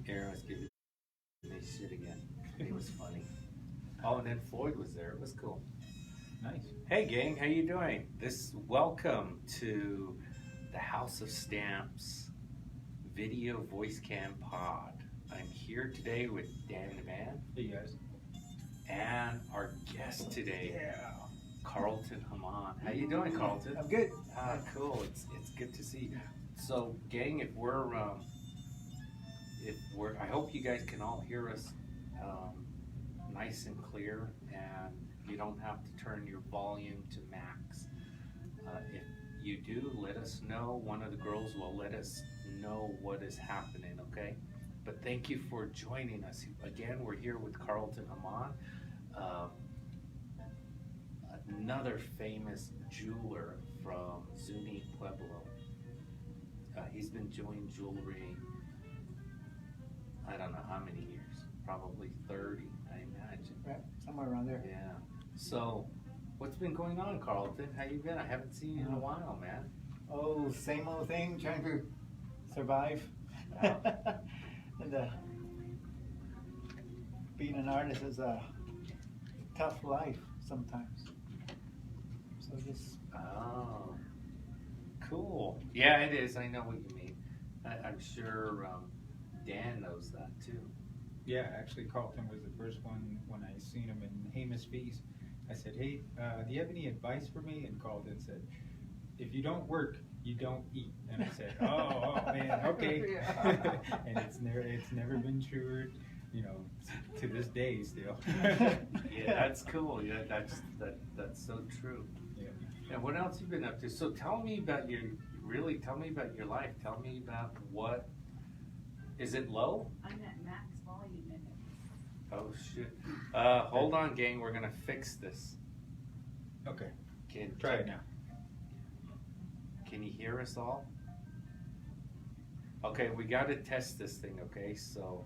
Aaron was giving me shit again. It was funny. Oh, and then Floyd was there. It was cool. Nice. Hey, gang, how you doing? Welcome to the House of Stamps Video Voice Cam Pod. I'm here today with Dan the Man. Hey, guys. And our guest today, Yeah. Carlton Jamon. How you doing, Carlton? I'm good. Ah, cool. It's good to see you. So, gang, I hope you guys can all hear us nice and clear, and you don't have to turn your volume to max. If you do, let us know. One of the girls will let us know what is happening, okay? But thank you for joining us. Again, we're here with Carlton Jamon, another famous jeweler from Zuni Pueblo. He's been doing jewelry, I don't know how many years, probably 30, I imagine. Right, somewhere around there. Yeah. So, what's been going on, Carlton? How you been? I haven't seen you in a while, man. Oh, same old thing, trying to survive. And being an artist is a tough life sometimes. So just... Oh, cool. Yeah, it is. I know what you mean. I'm sure Dan knows that too. Yeah, actually Carlton was the first one when I seen him in Hamus Feast. I said, hey, do you have any advice for me? And Carlton said, if you don't work, you don't eat. And I said, oh man, okay. And it's never been truer, you know, to this day still. Yeah, that's cool. Yeah, that's so true. Yeah. And what else you been up to? So tell me about your life. Tell me about what, is it low? I'm at max volume in it. Oh shit. Hold on, gang, we're gonna fix this. Okay, Can try it now. Can you hear us all? Okay, we gotta test this thing, okay? So,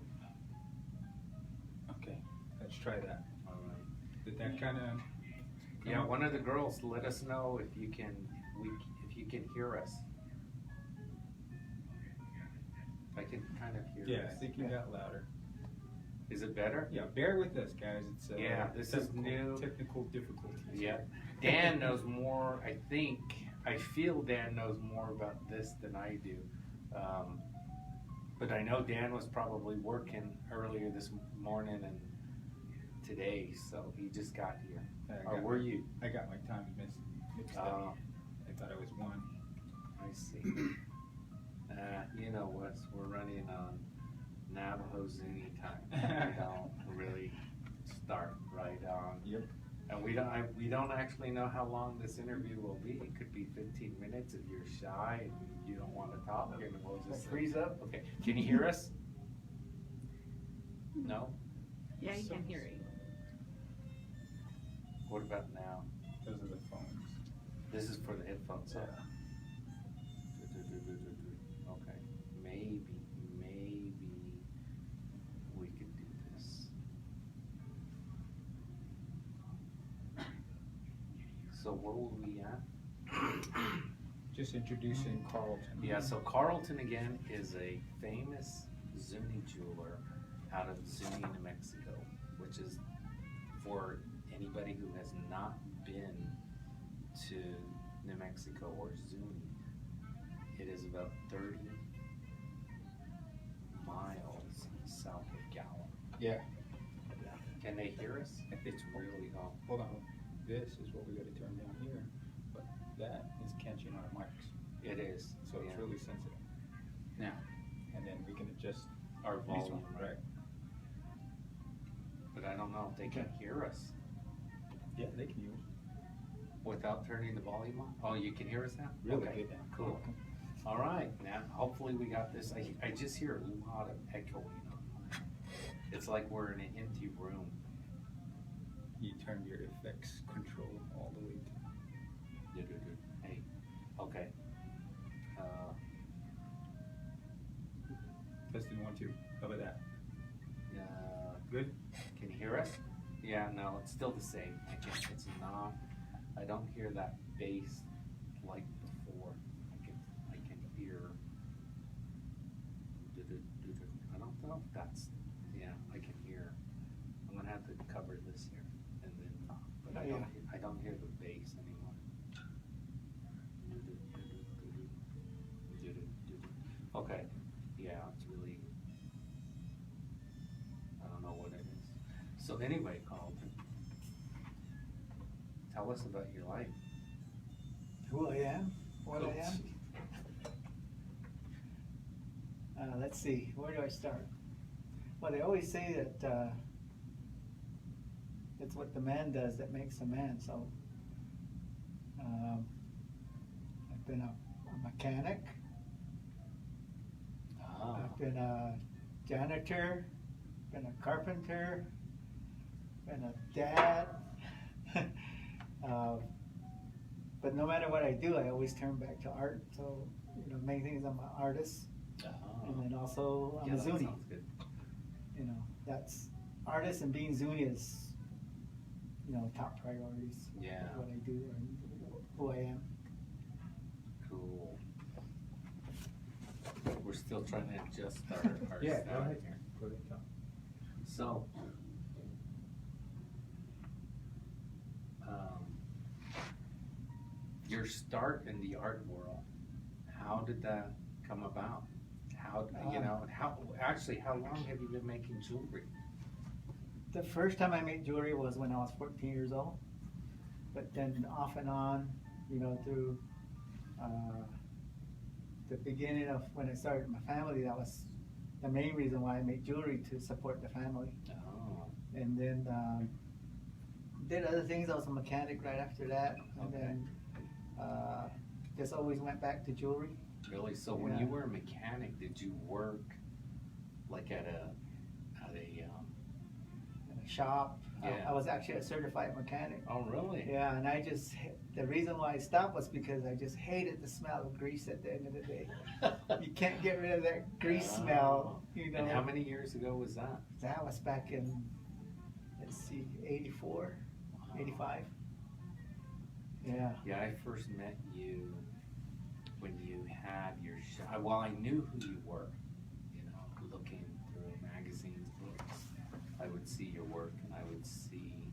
Okay, let's try that. alright. Did that kind of... Yeah, one of the girls, let us know if you can hear us. I can kind of hear Yeah, us. I think you got louder. Is it better? Yeah, bear with us, guys. It's Yeah, this is new. Technical difficulties. Yeah. Dan knows more, I feel Dan knows more about this than I do. But I know Dan was probably working earlier this morning and today, so he just got here. Or were you? I got my times mixed up. I thought it was one. I see. You know what? We're running on Navajo Zuni time. We don't really start right on. Yep. And we don't actually know how long this interview will be. It could be 15 minutes if you're shy and you don't want to talk, and we'll just freeze up. Okay. Can you hear us? No? Yeah, you can hear it. What about now? Those are the phones. This is for the headphones. Yeah. Okay. Maybe we could do this. So where were we at? Just introducing Carlton. Yeah, so Carlton again is a famous Zuni jeweler out of Zuni, New Mexico, which is, for anybody who has not been to New Mexico or Zuni, it is about 30 miles south of Gallup. Yeah. Can they hear us? It's really low. Hold on. This is what we got to turn down here, but that is catching our mics, It is. so it's really sensitive. Now, and then we can adjust our these volume, ones, right? But I don't know if they can hear us Yeah, they can use without turning the volume on. Oh, you can hear us now? really Okay, good now. cool. All right, now hopefully we got this. I just hear a lot of echoing on mine. It's like we're in an empty room. You turn your effects control all the way to... Hey, okay. Testing 1, 2. How about that? Good? Can you hear us? Yeah, no, it's still the same. It's not. I don't hear that bass like before. I can hear. I don't know if that's, yeah, I can hear. I'm gonna have to cover this here and then, but Oh, yeah. I don't hear the bass anymore. Okay, yeah, it's really, I don't know what it is. So anyway, Carlton, tell us about your life. Who I am, what I am. Let's see, where do I start? Well, they always say that it's what the man does that makes a man. So I've been a mechanic. I've been a janitor, been a carpenter, been a dad. But no matter what I do, I always turn back to art. So, you know, main thing is I'm an artist. And then also I'm a that Zuni. sounds good. You know, that's artist and being Zuni is, you know, top priorities. Yeah. What I do and who I am. Cool. We're still trying to adjust our Yeah, go sound ahead. here. Go ahead, Tom. So, your start in the art world, how did that come about? How, you know, how long have you been making jewelry? The first time I made jewelry was when I was 14 years old. But then off and on, you know, through the beginning of when I started my family, that was the main reason why I made jewelry, to support the family. Oh, And then did other things. I was a mechanic right after that. And Okay. then just always went back to jewelry. really? So when you were a mechanic, did you work like at a In a shop. Yeah. I was actually a certified mechanic. oh, really? Yeah, and the reason why I stopped was because I just hated the smell of grease at the end of the day. You can't get rid of that grease smell, you know. And how many years ago was that? That was back in, let's see, 84, 85. Yeah. Yeah, I first met you when you had your shop. Well, I knew who you were, you know, looking through magazines, books. I would see your work and I would see,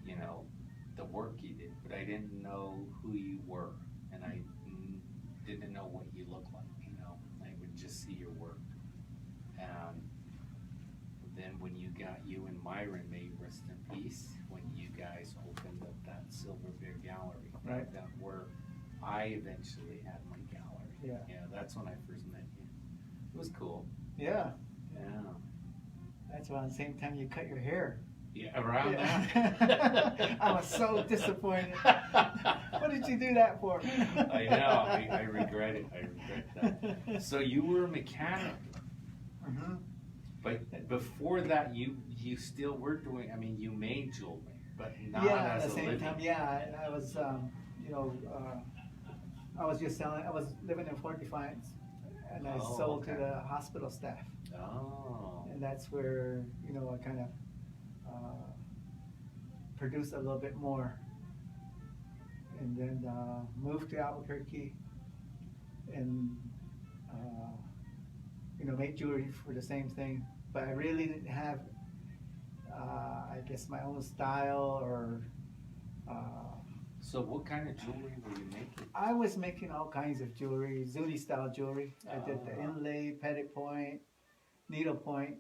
you know, the work you did, but I didn't know who you were and I didn't know what you looked like, you know. I would just see your work. And then when you and Myron, may you rest in peace, when you guys opened up that Silver Bear Gallery, Right. that where I eventually had my gallery. Yeah. Yeah, that's when I first met you. It was cool. Yeah. Yeah. That's around the same time you cut your hair. Yeah, around Yeah. I was so disappointed. What did you do that for? I know. I regret it. I regret that. So you were a mechanic, Mhm. but before that, you still were doing. I mean, you made jewelry, but not Yeah, as at the a same living. time, yeah, I was, you know, I was just selling, I was living in Fort Defiance, and I Oh, sold to okay. the hospital staff, Oh. and that's where, you know, I kind of produced a little bit more, and then moved to Albuquerque, and, you know, made jewelry for the same thing, but I really didn't have, I guess, my own style or. So what kind of jewelry were you making? I was making all kinds of jewelry, Zuni style jewelry. I did the inlay, petit point, needle point.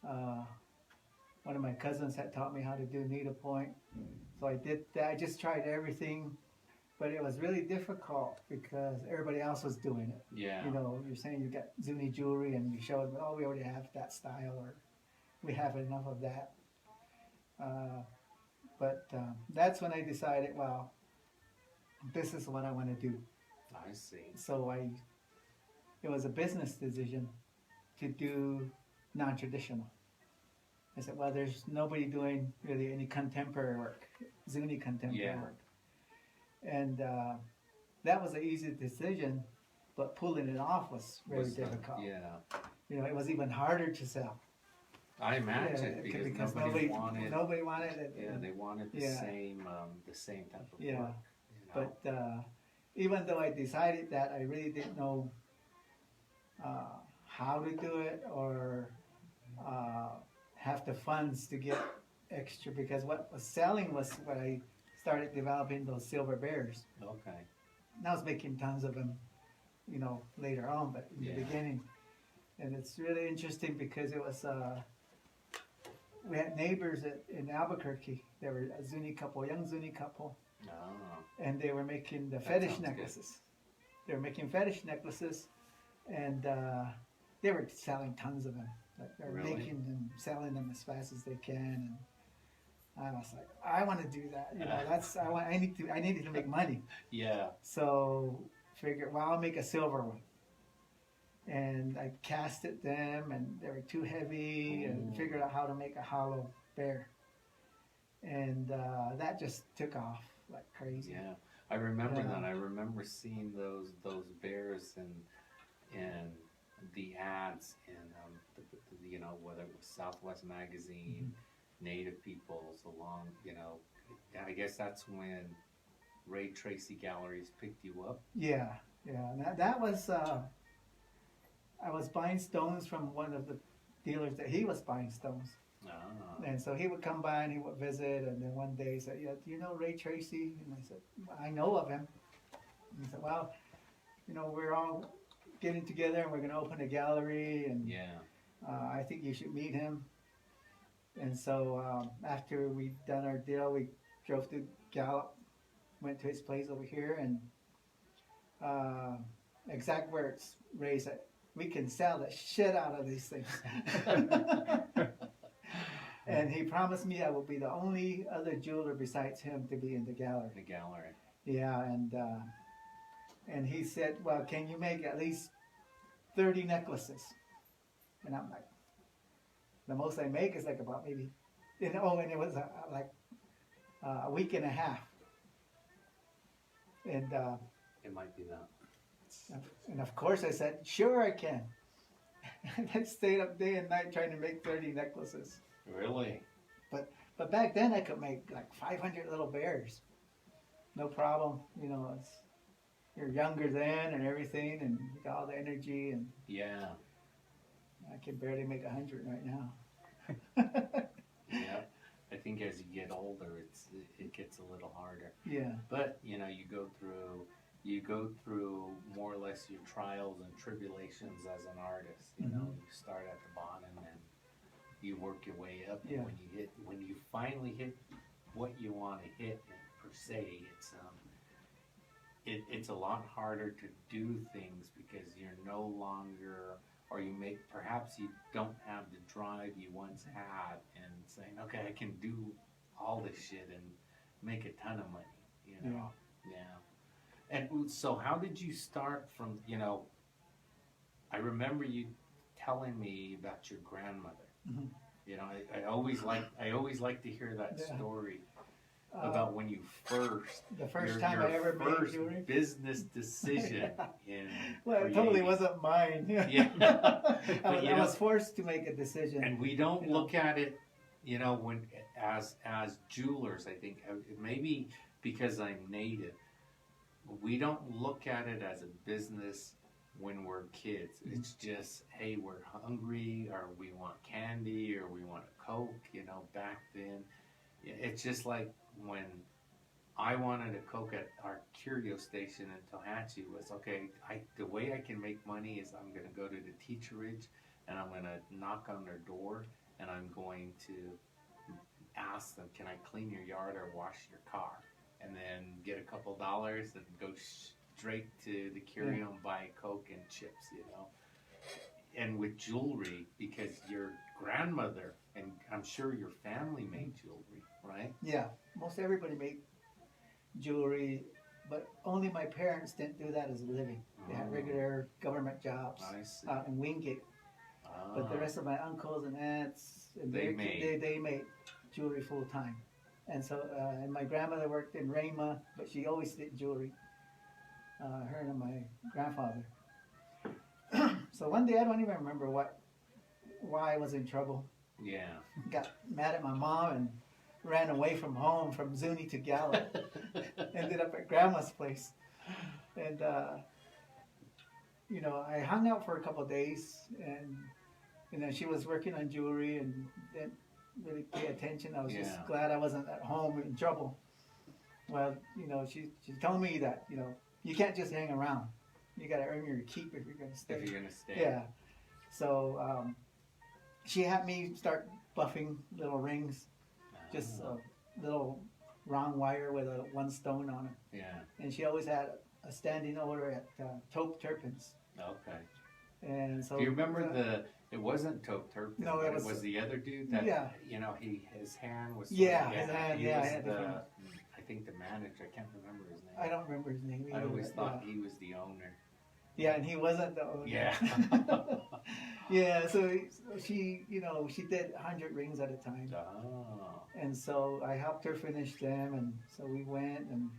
One of my cousins had taught me how to do needle point. So I did that. I just tried everything, but it was really difficult because everybody else was doing it. Yeah. You know, you're saying you got Zuni jewelry and you showed them, oh, we already have that style, or we have enough of that. But that's when I decided, well, this is what I want to do. I see. So it was a business decision to do non-traditional. I said, well, there's nobody doing really any contemporary work, Zuni contemporary Yeah. work. And that was an easy decision, but pulling it off was very difficult. Yeah. You know, it was even harder to sell. I imagine Yeah, because nobody wanted. Nobody wanted it. Yeah, they wanted the Yeah. same type of Yeah. work. You know? But even though I decided that, I really didn't know how to do it or have the funds to get extra, because what was selling was when I started developing those silver bears. Okay. And I was making tons of them, later on, but in the beginning. And it's really interesting because it was, we had neighbors in Albuquerque. They were a young Zuni couple, Oh. and they were making the That fetish sounds necklaces. They were making fetish necklaces, and they were selling tons of them. Like they're Really? making them, selling them as fast as they can. And I was like, I want to do that. I needed to make money. Yeah. So figured, well, I'll make a silver one. And I casted them, and they were too heavy, and figured out how to make a hollow bear. And that just took off like crazy. Yeah. I remember Yeah. that. I remember seeing those bears in the ads in whether it was Southwest Magazine, Native Peoples along. I guess that's when Ray Tracy Galleries picked you up. Yeah. And that was, I was buying stones from one of the dealers that he was buying stones. Ah. And so he would come by and he would visit, and then one day he said, "Yeah, do you know Ray Tracy?" And I said, "I know of him." And he said, "Well, we're all getting together and we're going to open a gallery, and Yeah. I think you should meet him." And so after we'd done our deal, we drove to Gallup, went to his place over here, and exact words, Ray said, "We can sell the shit out of these things." And he promised me I will be the only other jeweler besides him to be in the gallery. The gallery. Yeah, and he said, "Well, can you make at least 30 necklaces?" And I'm like, the most I make is like about maybe, and it was like a week and a half. And It might be that. and of course I said, "Sure I can." And I stayed up day and night trying to make 30 necklaces. Really? But back then I could make like 500 little bears. No problem. You're younger then and everything, and you got all the energy, and Yeah. I can barely make 100 right now. Yeah. I think as you get older, it gets a little harder. Yeah. But you go through more or less your trials and tribulations as an artist. You start at the bottom and you work your way up. Yeah. And when you finally hit what you want to hit, per se, it's a lot harder to do things because you're no longer, or perhaps you don't have the drive you once had, and saying, okay, I can do all this shit and make a ton of money. Yeah. And so how did you start from, I remember you telling me about your grandmother. Mhm. I always like to hear that Yeah. story about when you the first your time I ever made first jewelry. business decision in Well, it totally creating. wasn't mine. Yeah. But, I was forced to make a decision. And we don't look at it, when as jewelers. I think maybe because I'm native, we don't look at it as a business when we're kids. It's just, hey, we're hungry, or we want candy, or we want a Coke. Back then, it's just like when I wanted a Coke at our Curio station in Tohatchee was, okay, the way I can make money is I'm going to go to the teacherage and I'm going to knock on their door and I'm going to ask them, can I clean your yard or wash your car? And then get a couple dollars and go straight to the Curio and buy Coke and chips, And with jewelry, because your grandmother, and I'm sure your family made jewelry, right? Yeah, most everybody made jewelry, but only my parents didn't do that as a living. They had regular government jobs I see. out in Wingate. But the rest of my uncles and aunts, and They they made jewelry full time. And so, and my grandmother worked in Rama, but she always did jewelry. Her and my grandfather. So one day, I don't even remember why I was in trouble. Yeah. Got mad at my mom and ran away from home, from Zuni to Gallup. Ended up at Grandma's place. And you know, I hung out for a couple of days, and you know, she was working on jewelry and didn't really pay attention. I was Yeah. just glad I wasn't at home in trouble. Well, you know, she told me that, you know, you can't just hang around. You got to earn your keep if you're going to stay. If you're gonna stay. Yeah. So she had me start buffing little rings, just Ah, a little round wire with a one stone on it. yeah. And she always had a standing order at Taupe Turpin's. Okay. And so Do you remember it wasn't Tope Turpin, No, it but was- the other dude that, Yeah. you know, his hand was. sort Yeah, of- his hand, he yeah, was I had the the, hand. I think the manager, I can't remember his name. I don't remember his name either. I always but, thought he was the owner. Yeah, and he wasn't the owner. Yeah. Yeah, so she, you know, she did 100 rings at a time. Oh. And so I helped her finish them, and so we went and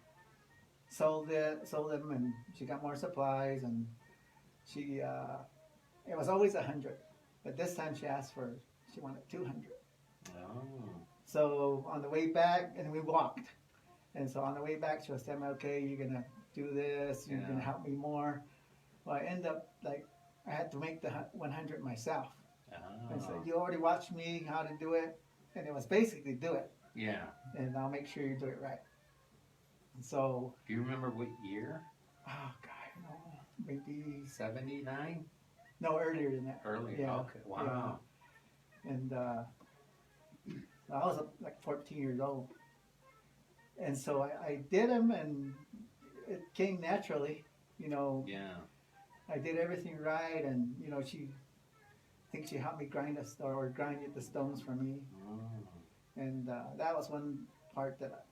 sold them, and she got more supplies, and she, it was always 100, but this time she wanted 200. Oh. So on the way back, and we walked, and so on the way back she was telling me, okay, you're gonna do this, you're Yeah. gonna help me more. Well, I end up I had to make the 100 myself. And so Oh. you already watched me how to do it, and it was basically do it, Yeah. and I'll make sure you do it right. And so, Do you remember what year? oh God, I don't know, maybe 79? no earlier than that. Earlier. Yeah, Okay. Wow. And I was like 14 years old, and so I did them, and it came naturally. You know, Yeah. I did everything right, and you know, I think she helped me grind the stones for me. Oh. And that was one part that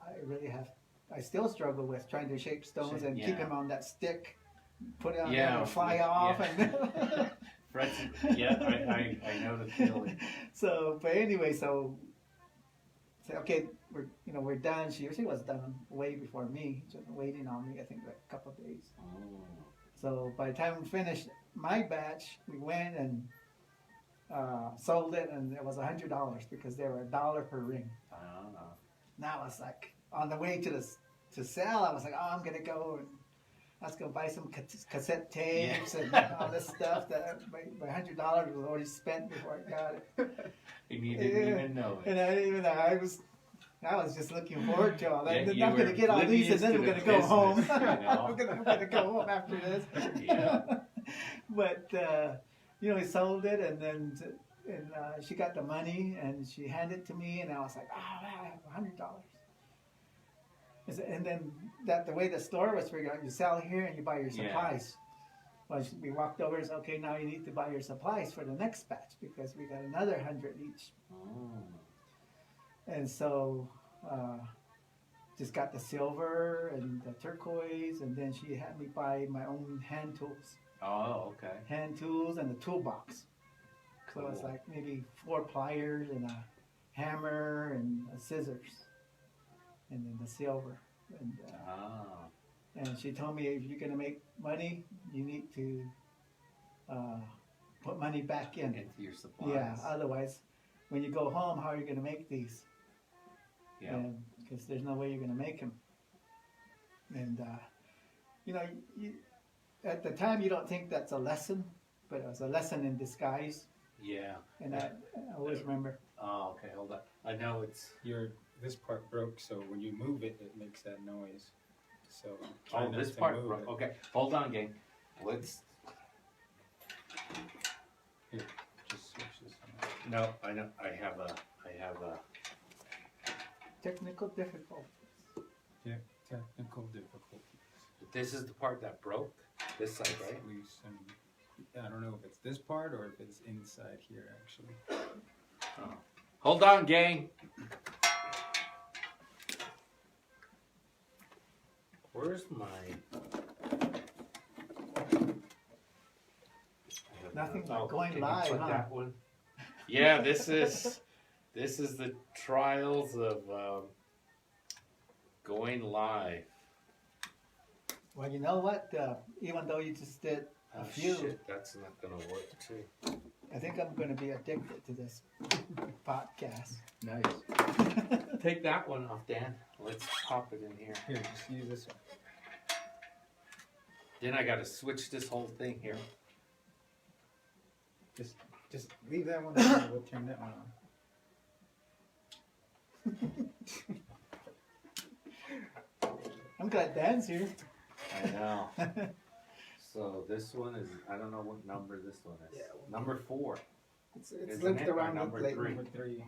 I still struggle with, trying to shape stones and keep Yeah. him on that stick, put it on Yeah, there and fly yeah. off. And Yeah, I know the feeling. so, but anyway, so say, okay, we're done. She was done way before me, just waiting on me, I think like a couple of days. Oh. So by the time we finished my batch, we went and sold it, and it was $100 because they were $1 per ring. Ah. And I was like, on the way to sell, I was like, oh, I'm gonna go and I was gonna buy some cassette tapes and all this stuff that my $100 was already spent before I got it. And you didn't even know it. And I didn't even, I was just looking forward to all that. Yeah, And then you I'm gonna were get all these, and then I'm oblivious gonna to go the home. business, you know? I'm gonna go home after this. Yeah. But you know, we sold it, and then she got the money, and she handed it to me, and I was like, oh, I have $100. And then the way the store was figured out, you sell here and you buy your Yeah. supplies. Well, we walked over and said, okay, now you need to buy your supplies for the next batch because we got another 100 each. Oh. And so just got the silver and the turquoise, and then she had me buy my own hand tools. Oh, okay. Hand tools and the toolbox. So it's Cool. like maybe 4 pliers and a hammer and a scissors, and then the silver. And she told me, if you're gonna make money, you need to put money back in. Into your supplies. Yeah. Otherwise, when you go home, how are you gonna make these? Yeah. Because there's no way you're gonna make them. And you know, at the time you don't think that's a lesson, but it was a lesson in disguise. Yeah. And I always remember. Oh, okay. Hold on. I know it's. This part broke, so when you move it, it makes that noise. So try Oh, not this to part. move it. Okay. Hold on, gang. Let's. Here, just switch this one. No, I know. I have a. Technical difficulties. Yeah, technical difficulties. This is the part that broke. This side, right? Loose and I don't know if it's this part or if it's inside here actually. Oh. Hold on, gang. Where's my? Nothing like Oh, going can you live, put huh? that one? Yeah, this is the trials of going live. Well, you know what? Even though you just did a Oh, few, shit, that's not gonna work too. I think I'm going to be addicted to this podcast. Nice. Take that one off, Dan. Let's pop it in here. Here, just use this one. Then I gotta switch this whole thing here. Just leave that one on. We'll turn that one on. I'm glad Dan's here. I know. So this one is, I don't know what number this one is. Yeah. Number 4. It's Isn't linked it? Or around number with 3? Number 3.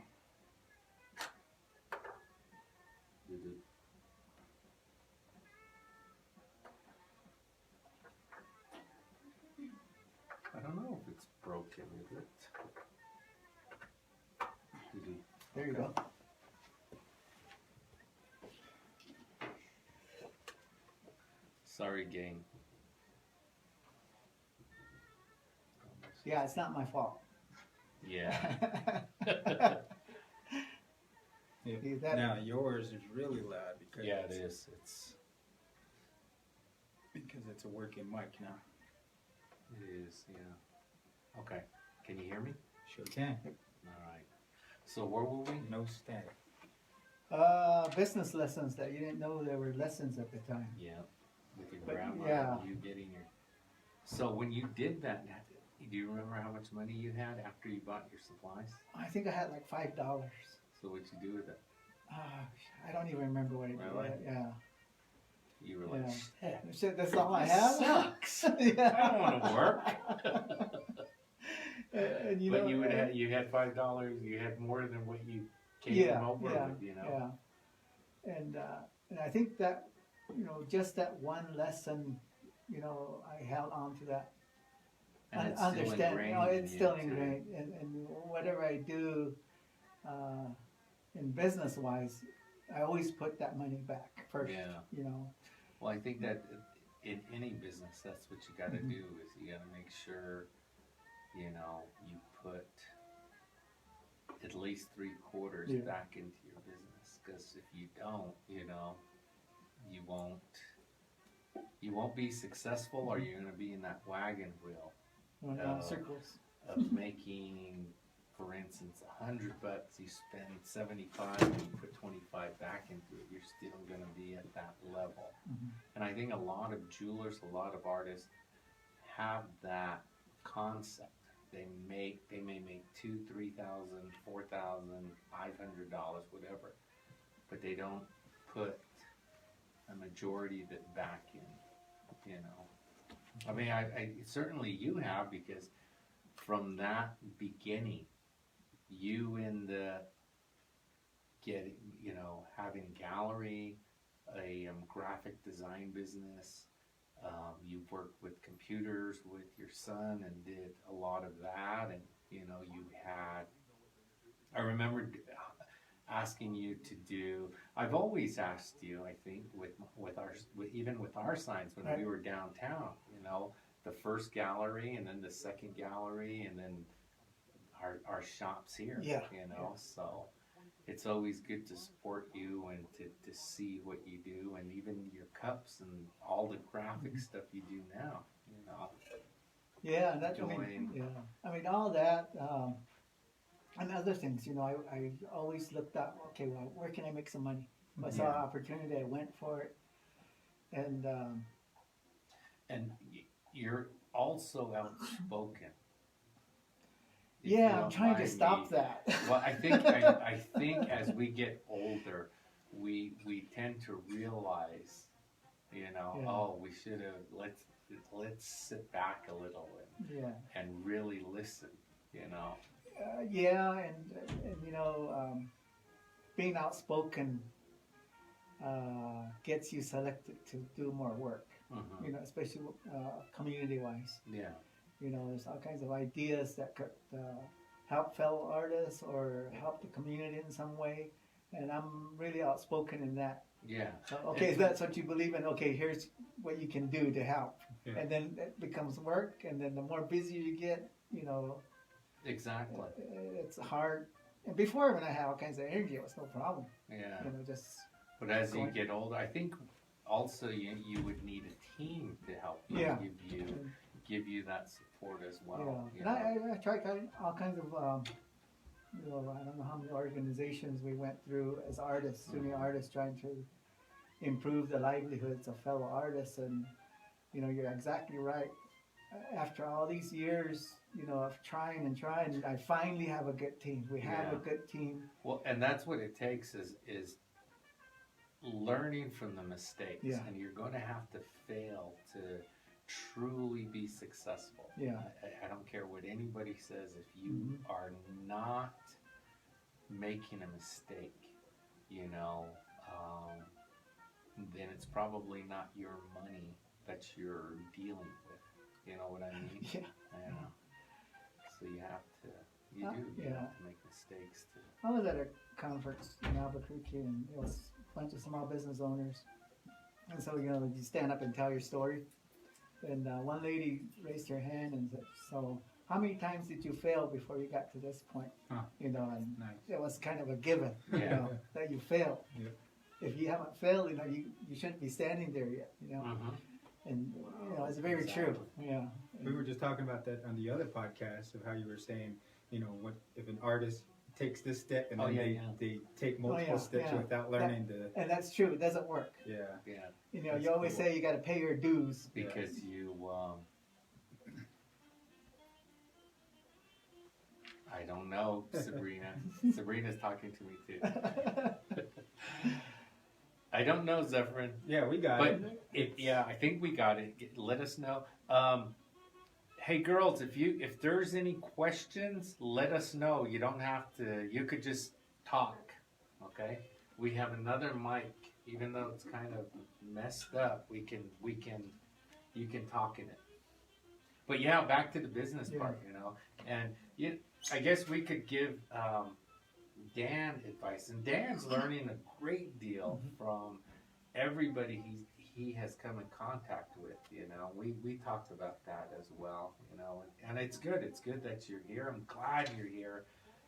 I don't know if it's broken, is it? There you go. Sorry, gang. Yeah, it's not my fault. Yeah. Yeah. See, that- Now yours is really loud because Yeah, it is. It's a working mic now. It is, yeah. Okay. Can you hear me? Sure can. All right. So where were we? No static. Business lessons that you didn't know there were lessons at the time. Yeah. With your But, grandma, yeah. you getting your. So when you did that, do you remember how much money you had after you bought your supplies? I think I had like $5. So what'd you do with it? I don't even remember what it Really? was. Yeah. You were like, Yeah. shit. Shit, that's all I This have. sucks. Yeah. I don't want to work. And you But know, you had $5. You had more than what you came yeah, over yeah, with, you know. yeah. And I think that, you know, just that one lesson, you know, I held on to that. And it's still Understand, ingrained you know, it's in still you, too. ingrained, and whatever I do, in business wise, I always put that money back first. Yeah. You know. Well, I think that in any business, that's what you got to Mhm. do is you got to make sure, you know, you put at least 3/4 Yeah. back into your business. Because if you don't, you know, you won't be successful, or you're going to be in that wagon wheel Circles. of making, for instance, $100. You spend 75, and you put 25 back into it. You're still going to be at that level. Mhm. And I think a lot of jewelers, a lot of artists have that concept. They may make $2,000, $3,000, $4,000, $500, whatever, but they don't put a majority of it back in. You know, I mean, I certainly you have, because from that beginning, you in the getting, you know, having gallery, a graphic design business. You've worked with computers with your son and did a lot of that, and you know you had. I remember asking you to do. I've always asked you. I think even with our signs when Right. we were downtown. You know, the first gallery and then the second gallery and then our shops here. Yeah. You know, so. It's always good to support you and to see what you do, and even your cups and all the graphic stuff you do now, you know. Yeah, that, Join. I mean, all that, and other things, you know, I always looked at, okay, well, where can I make some money? If I saw an Yeah. opportunity, I went for it. And, And you're also outspoken. If yeah, you I'm don't trying to mind stop me. that. Well, I think as we get older, we tend to realize, you know, Yeah. oh, we should have let's sit back a little Yeah. and really listen, you know. Yeah, and you know, being outspoken gets you selected to do more work. Mhm. You know, especially community-wise. Yeah. You know, there's all kinds of ideas that could help fellow artists or help the community in some way, and I'm really outspoken in that. Yeah. So, okay, if that's what you believe in, okay, here's what you can do to help. Yeah. And then it becomes work, and then the more busy you get, you know, Exactly. it's hard. And before, when I had all kinds of energy, it was no problem. Yeah. You know, just But as you going- get older, I think also you would need a team to help you, Yeah. give you that support as well. yeah. you And know. I tried all kinds of, you know, I don't know how many organizations we went through as artists, student artists, trying to improve the livelihoods of fellow artists, and You know, you're exactly right. After all these years, you know, of trying and trying, I finally have a good team. We have a Yeah. good team. Well, and that's what it takes is learning from the mistakes, Yeah. and you're going to have to fail to truly be successful. Yeah. I don't care what anybody says. If you Mhm. are not making a mistake, you know, then it's probably not your money that you're dealing with. You know what I mean? Yeah. I know. So you have to, you Yeah. have to make mistakes to. I was at a conference in Albuquerque, and it was a bunch of small business owners. And so, you know, you stand up and tell your story. And one lady raised her hand and said, "So, how many times did you fail before you got to this point?" Huh. You know, and Nice. it was kind of a given, you Yeah. know, that you failed. Yep. If you haven't failed, you know, you shouldn't be standing there yet, you know. And, you know, it's very true. Yeah. We were just talking about that on the other podcast of how you were saying, you know, what if an artist takes this step and Oh, then yeah, they take multiple yeah, steps yeah. without learning the And that's true. It doesn't work. yeah. Yeah, You know, That's you always cool. say you got to pay your dues. because you, I don't know, Sabrina. Sabrina's talking to me too. I don't know, Zephyrin. Yeah, we got But it. yeah, I think we got it. Let us know. Hey girls, if there's any questions, let us know. You don't have to. You could just talk. Okay. We have another mic, even though it's kind of messed up. You can talk in it. But yeah, back to the business Yeah. part, you know. And I guess we could give Dan advice, and Dan's learning a great deal from everybody he has come in contact with. You know, we talked about that as well. You know, and it's good. It's good that you're here. I'm glad you're here.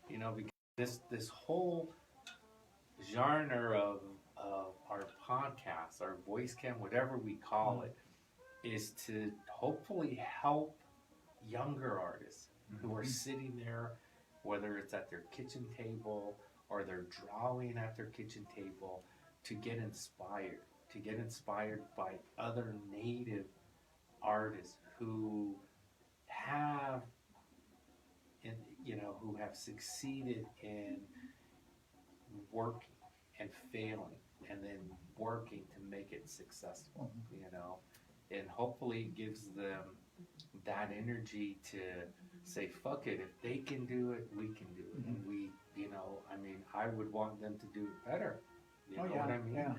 You know, because this whole genre of our podcast, our voice cam, whatever we call it, is to hopefully help younger artists who are sitting there, whether it's at their kitchen table or they're drawing at their kitchen table, to get inspired by other native artists who have, who have succeeded in working and failing and then working to make it successful, you know, and hopefully it gives them that energy to say, fuck it, if they can do it, we can do it. And we, you know, I mean, I would want them to do it better. You know what I mean? Yeah.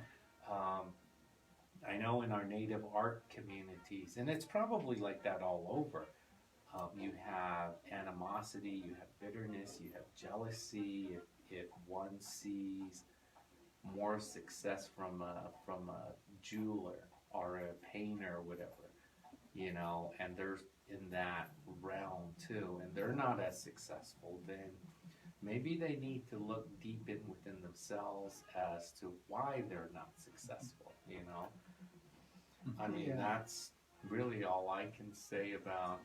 I know in our native art communities, and it's probably like that all over, you have animosity, you have bitterness, you have jealousy. If one sees more success from a jeweler or a painter or whatever, you know, and they're in that realm too, and they're not as successful, then maybe they need to look deep within themselves as to why they're not successful, you know. I mean, Yeah. that's really all I can say about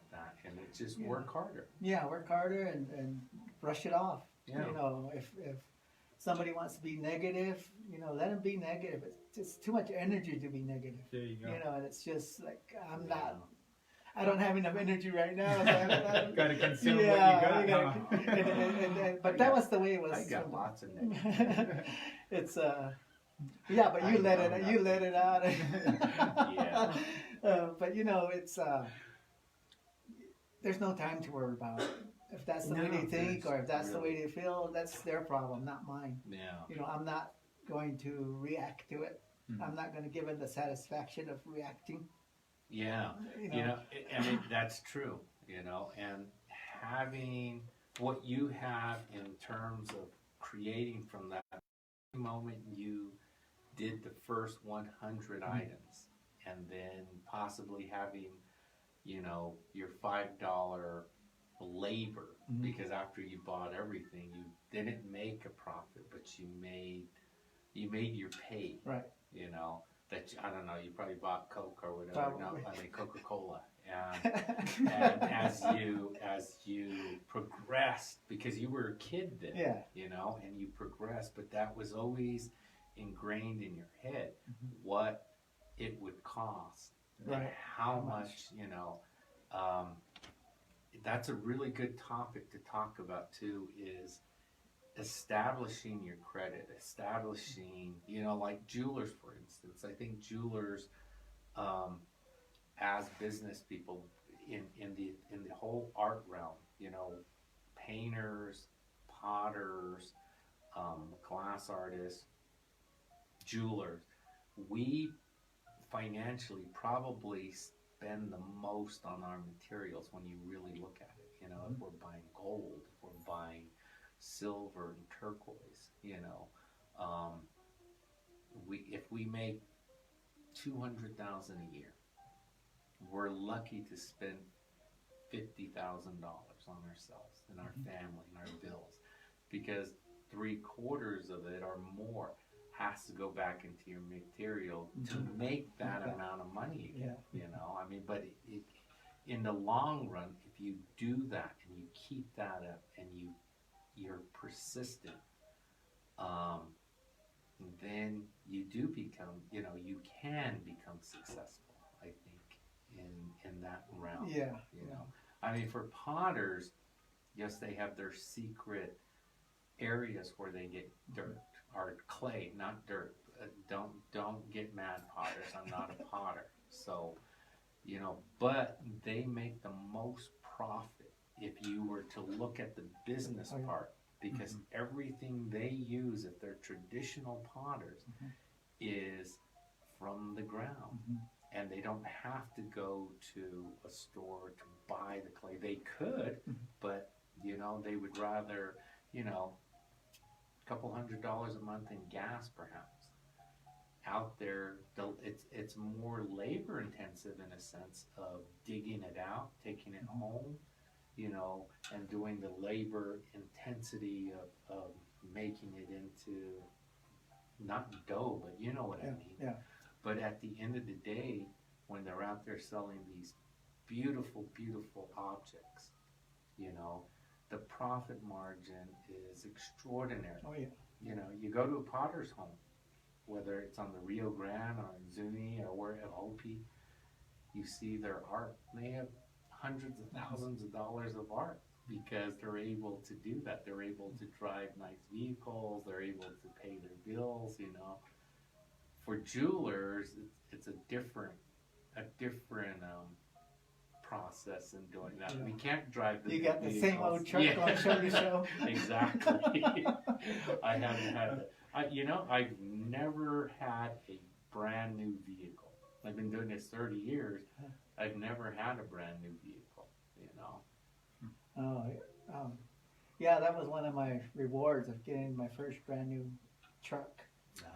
that, and it's just work harder. Yeah, work harder and brush it off. Yeah. You know, if somebody wants to be negative, you know, let them be negative. It's just too much energy to be negative. There you go. You know, and it's just like I don't have enough energy right now. So Gotta consume what you yeah, got. Huh? but that was the way it was. I got lots of negative. It's yeah, but you I let know it you let it out. Yeah. But you know, it's there's no time to worry about it. If that's the way No, they think, or if that's the really- way they feel, that's their problem, not mine. Yeah. You know, I'm not going to react to it. Mhm. I'm not going to give it the satisfaction of reacting. Yeah. You You know, know, I mean, that's true, you know, and having what you have in terms of creating from that moment you did the first 100 items, and then possibly having, you know, your $5 labor, because after you bought everything, you didn't make a profit, but you made your pay, right? you know. That I don't know, you probably bought Coke or whatever. Probably. No, I mean Coca-Cola. And as you progressed, because you were a kid then, Yeah. you know, and you progressed, but that was always ingrained in your head what it would cost Right. How How much, much? you know, that's a really good topic to talk about too, is establishing your credit, establishing, you know, like jewelers, for instance. I think jewelers, um, as business people in the whole art realm, you know, painters, potters, glass artists, jewelers, we financially probably spend the most on our materials when you really look at it. You know, if we're buying gold, if we're buying silver and turquoise, you know, if we make 200,000 a year, we're lucky to spend $50,000 on ourselves and our family and our bills, because 3/4 of it or more has to go back into your material to make that amount of money again. You know, I mean, but in the long run, if you do that and you keep that up and you're persistent, then you do become, you know, you can become successful, I think, in that realm. Yeah. You know, I mean, for potters, yes, they have their secret areas where they get dirt or clay, not dirt. Don't get mad, potters. I'm not a potter. So, you know, but they make the most profit if you were to look at the business part, because everything they use, if they're traditional potters, is from the ground. And they don't have to go to a store to buy the clay. They could, but, you know, they would rather, you know, a couple $100 a month in gas perhaps. Out there, it's more labor intensive in a sense of digging it out, taking it home, you know, and doing the labor intensity of making it into, not dough, but you know what I mean. Yeah. But at the end of the day, when they're out there selling these beautiful, beautiful objects, you know, the profit margin is extraordinary. Oh yeah. You know, you go to a potter's home, whether it's on the Rio Grande or in Zuni or where at Hopi, you see their art. They have hundreds of thousands of dollars of art because they're able to do that. They're able to drive nice vehicles. They're able to pay their bills, you know. For jewelers, it's a different process in doing that. Yeah. We can't drive the You got the same vehicles. old truck on show to show. Exactly. I haven't had that. I've never had a brand new vehicle. I've been doing this 30 years. I've never had a brand new vehicle, you know. Yeah, that was one of my rewards of getting my first brand new truck.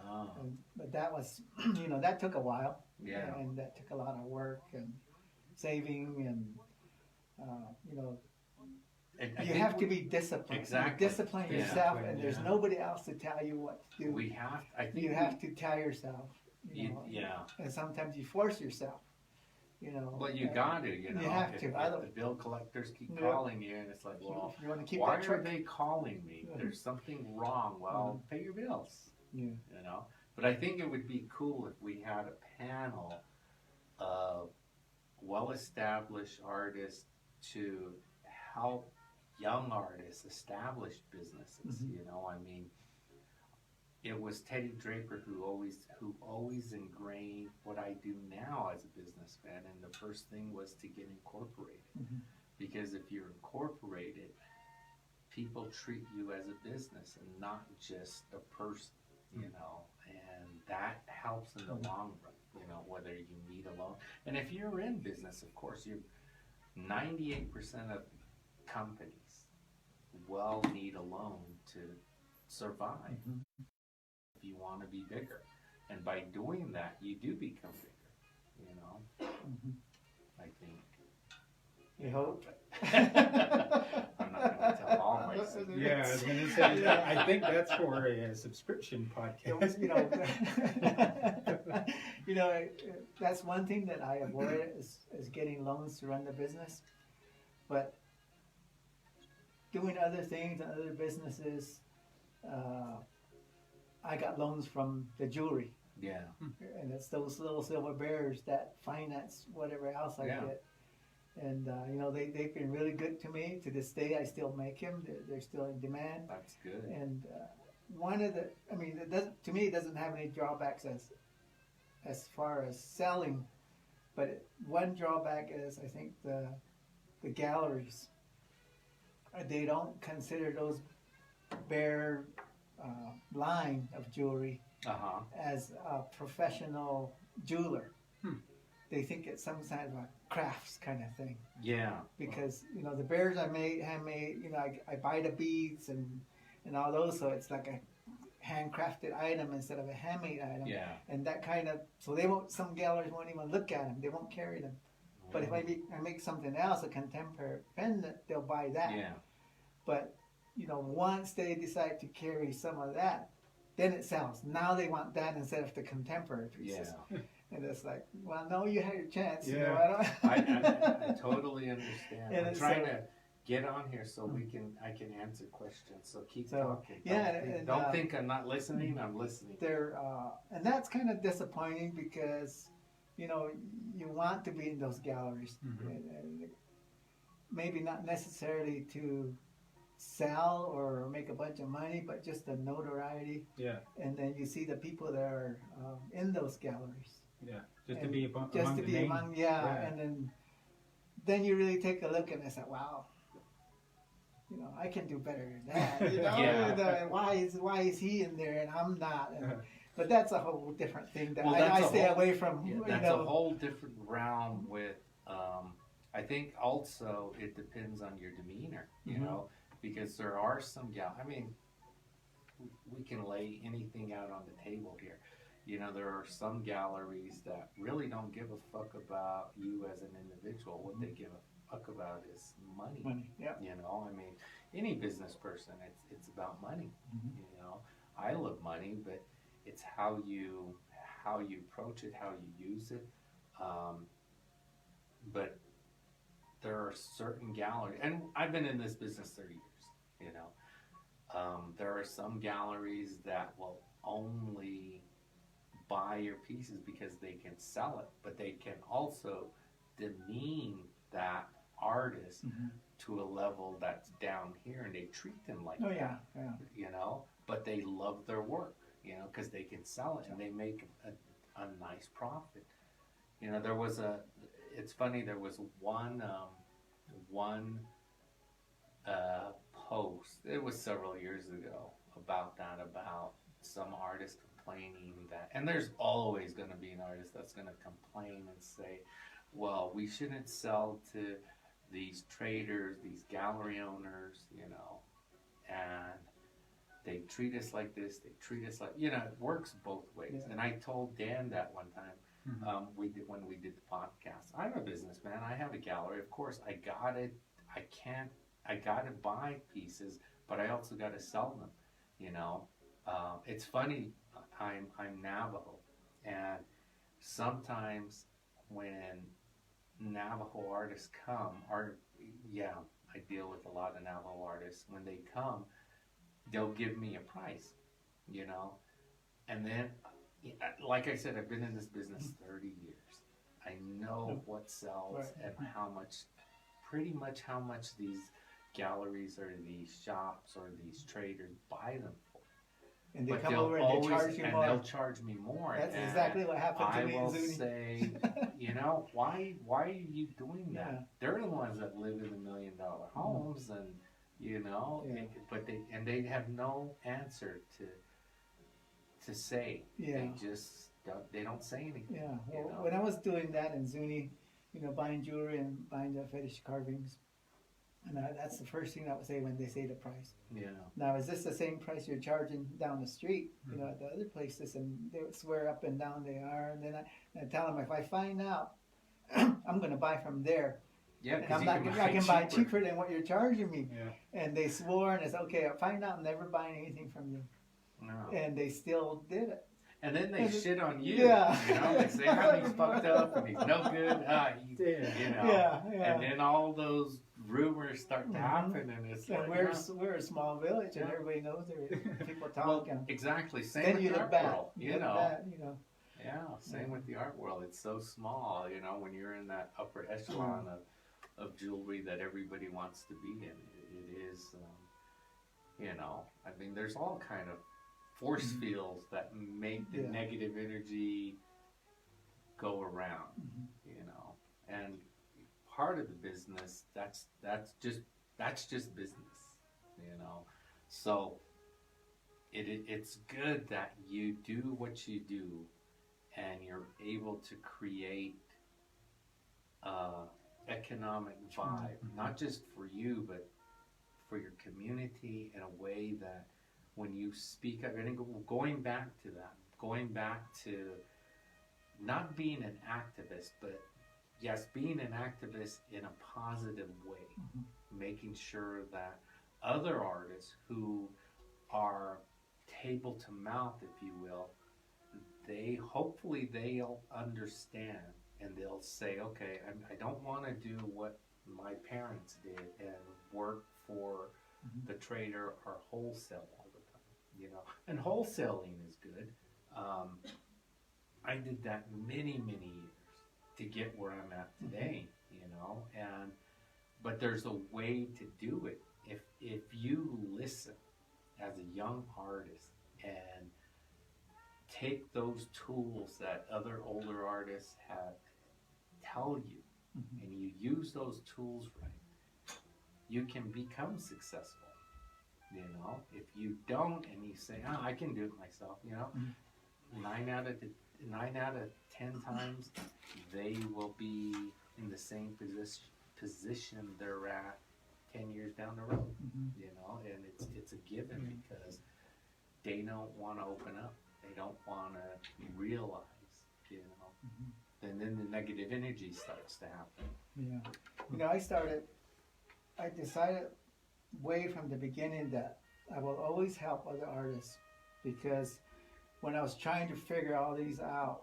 Oh. But that was, you know, that took a while. Yeah. And that took a lot of work and saving and, you know, you have to be disciplined. Exactly. You discipline Yeah. yourself, and there's nobody else to tell you what to do. I think you have to tell yourself. You know, yeah. And sometimes you force yourself. You know. Well, you got to, you know. You have to. If the bill collectors keep calling you, and it's like, well, if you want to keep why that are truck. they calling me? There's something wrong. Well, pay your bills. Yeah. You know. But I think it would be cool if we had a panel of well-established artists to help young artists establish businesses. You know, I mean, it was Teddy Draper who always ingrained what I do now as a businessman, and the first thing was to get incorporated. Because if you're incorporated, people treat you as a business and not just a person, you know, and that helps in the long run, you know, whether you need a loan. And if you're in business, of course, 98% of companies will need a loan to survive if you want to be bigger. And by doing that, you do become bigger, you know, I think. You hope. I'm not going to tell all my secrets. Yeah, I was going to say, I think that's for a subscription podcast. You know, that's one thing that I avoid is getting loans to run the business. But doing other things and other businesses, I got loans from the jewelry. Yeah. And it's those little silver bears that finance whatever else I Yeah. get. And you know, they've been really good to me. To this day, I still make them. They're still in demand. That's good. And one of the, I mean, it doesn't, to me, it doesn't have any drawbacks as far as selling. But one drawback is, I think, the galleries. They don't consider those bear line of jewelry Uh-huh. as a professional jeweler. They think it's some kind of a crafts kind of thing. Yeah. Because, you know, the bears I made, handmade, you know, I buy the beads and all those, so it's like a handcrafted item instead of a handmade item. Yeah. And that kind of, so they won't, some galleries won't even look at them, they won't carry them. But if I make something else, a contemporary pendant, they'll buy that. Yeah. But, you know, once they decide to carry some of that, then it sells. Now they want that instead of the contemporary pieces. Yeah. And it's like, well, no, you had your chance. You know, Yeah. I totally understand. And I'm it's trying so- to get on here so I can answer questions. So keep So, talking. yeah, Don't think, and, don't think I'm not listening. I'm listening. They're, and that's kind of disappointing because, you know, you want to be in those galleries. And maybe not necessarily to sell or make a bunch of money, but just the notoriety. Yeah. And then you see the people that are in those galleries. Yeah. Just to And be just among to the be name. among, Yeah. and then you really take a look and it's like, wow, you know, I can do better than that. You know, Yeah. why is he in there and I'm not? And, but that's a whole different thing that Well, that's I a stay whole- away from. Yeah, you that's know. a whole different realm with, I think also it depends on your demeanor, you Mhm. know, because there are some I mean, we can lay anything out on the table here. You know, there are some galleries that really don't give a fuck about you as an individual. What they give a fuck about is money. Money, yeah. You know, I mean, any business person, it's about money. Mhm. You know, I love money, but it's how you approach it, how you use it. But there are certain galleries, and I've been in this business 30 years. You know, there are some galleries that will only buy your pieces because they can sell it, but they can also demean that artist Mhm. to a level that's down here, and they treat them like Oh that, yeah, yeah. you know, but they love their work, you know, because they can sell it and they make a nice profit. You know, it's funny, there was one post, it was several years ago, about some artist complaining that, and there's always going to be an artist that's going to complain and say, well, we shouldn't sell to these traders, these gallery owners, you know, and they treat us like this, they treat us like, you know, it works both ways. Yeah. And I told Dan that one time, when we did the podcast. I'm a businessman, I have a gallery, of course, I gotta buy pieces, but I also gotta sell them, you know. It's funny, I'm Navajo, and sometimes when Navajo artists come, I deal with a lot of Navajo artists. When they come, they'll give me a price, you know, and then, like I said, I've been in this business 30 years. I know what sells Right. and pretty much how much these galleries or these shops or these traders buy them for. And they But come they'll over and they always- charge you and more. they'll charge me more. That's and exactly what happened to I me in will Zuni. say, you know, why are you doing that? Yeah. They're the ones that live in the $1 million homes, and you know, Yeah. but they have no answer to say. Yeah. They just don't say anything. Yeah, you well, know? when I was doing that in Zuni, you know, buying jewelry and buying the fetish carvings, and that's the first thing I would say when they say the price. Yeah. Now, is this the same price you're charging down the street, you know, at the other places? And they would swear up and down they are. And then I tell them, if I find out, I'm going to buy from there. Yeah, And because I'm you not, can I can buy cheaper. cheaper than what you're charging me. Yeah. And they swore, and I said, okay, I'll find out I'm never buying anything from you. No. And they still did it. And then they And shit on you. Yeah. You know, they say how he's fucked up and he's no good. You know. Yeah, yeah. And then all those rumors start to Mhm. happen, and it's And like, we're a small village, and Yeah. everybody knows there. People well, talk, and exactly. Same then with you our look bad. world, you look know. bad, you know. Yeah, same with the art world. It's so small, you know, when you're in that upper echelon of jewelry that everybody wants to be in. It is, you know, I mean, there's all kind of force fields that make the negative energy go around, you know, and part of the business, that's just business, you know. So it's good that you do what you do, and you're able to create economic vibe, not just for you, but for your community, in a way that when you speak up, and going back to that, going back to not being an activist, but yes, being an activist in a positive way, making sure that other artists who are table to mouth, if you will, they'll understand, and they'll say, okay, I don't want to do what my parents did and work for the trader or wholesale all the time, you know. And wholesaling is good. I did that many years to get where I'm at today, you know. But there's a way to do it. If you listen as a young artist and take those tools that other older artists have tell you, and you use those tools right, you can become successful, you know. If you don't, and you say, oh, I can do it myself, you know, 9 out of 10 times they will be in the same position they're at 10 years down the road, you know. And it's a given, because they don't want to open up, they don't want to realize, you know. And then the negative energy starts to happen. Yeah. You know, I decided way from the beginning that I will always help other artists, because when I was trying to figure all these out,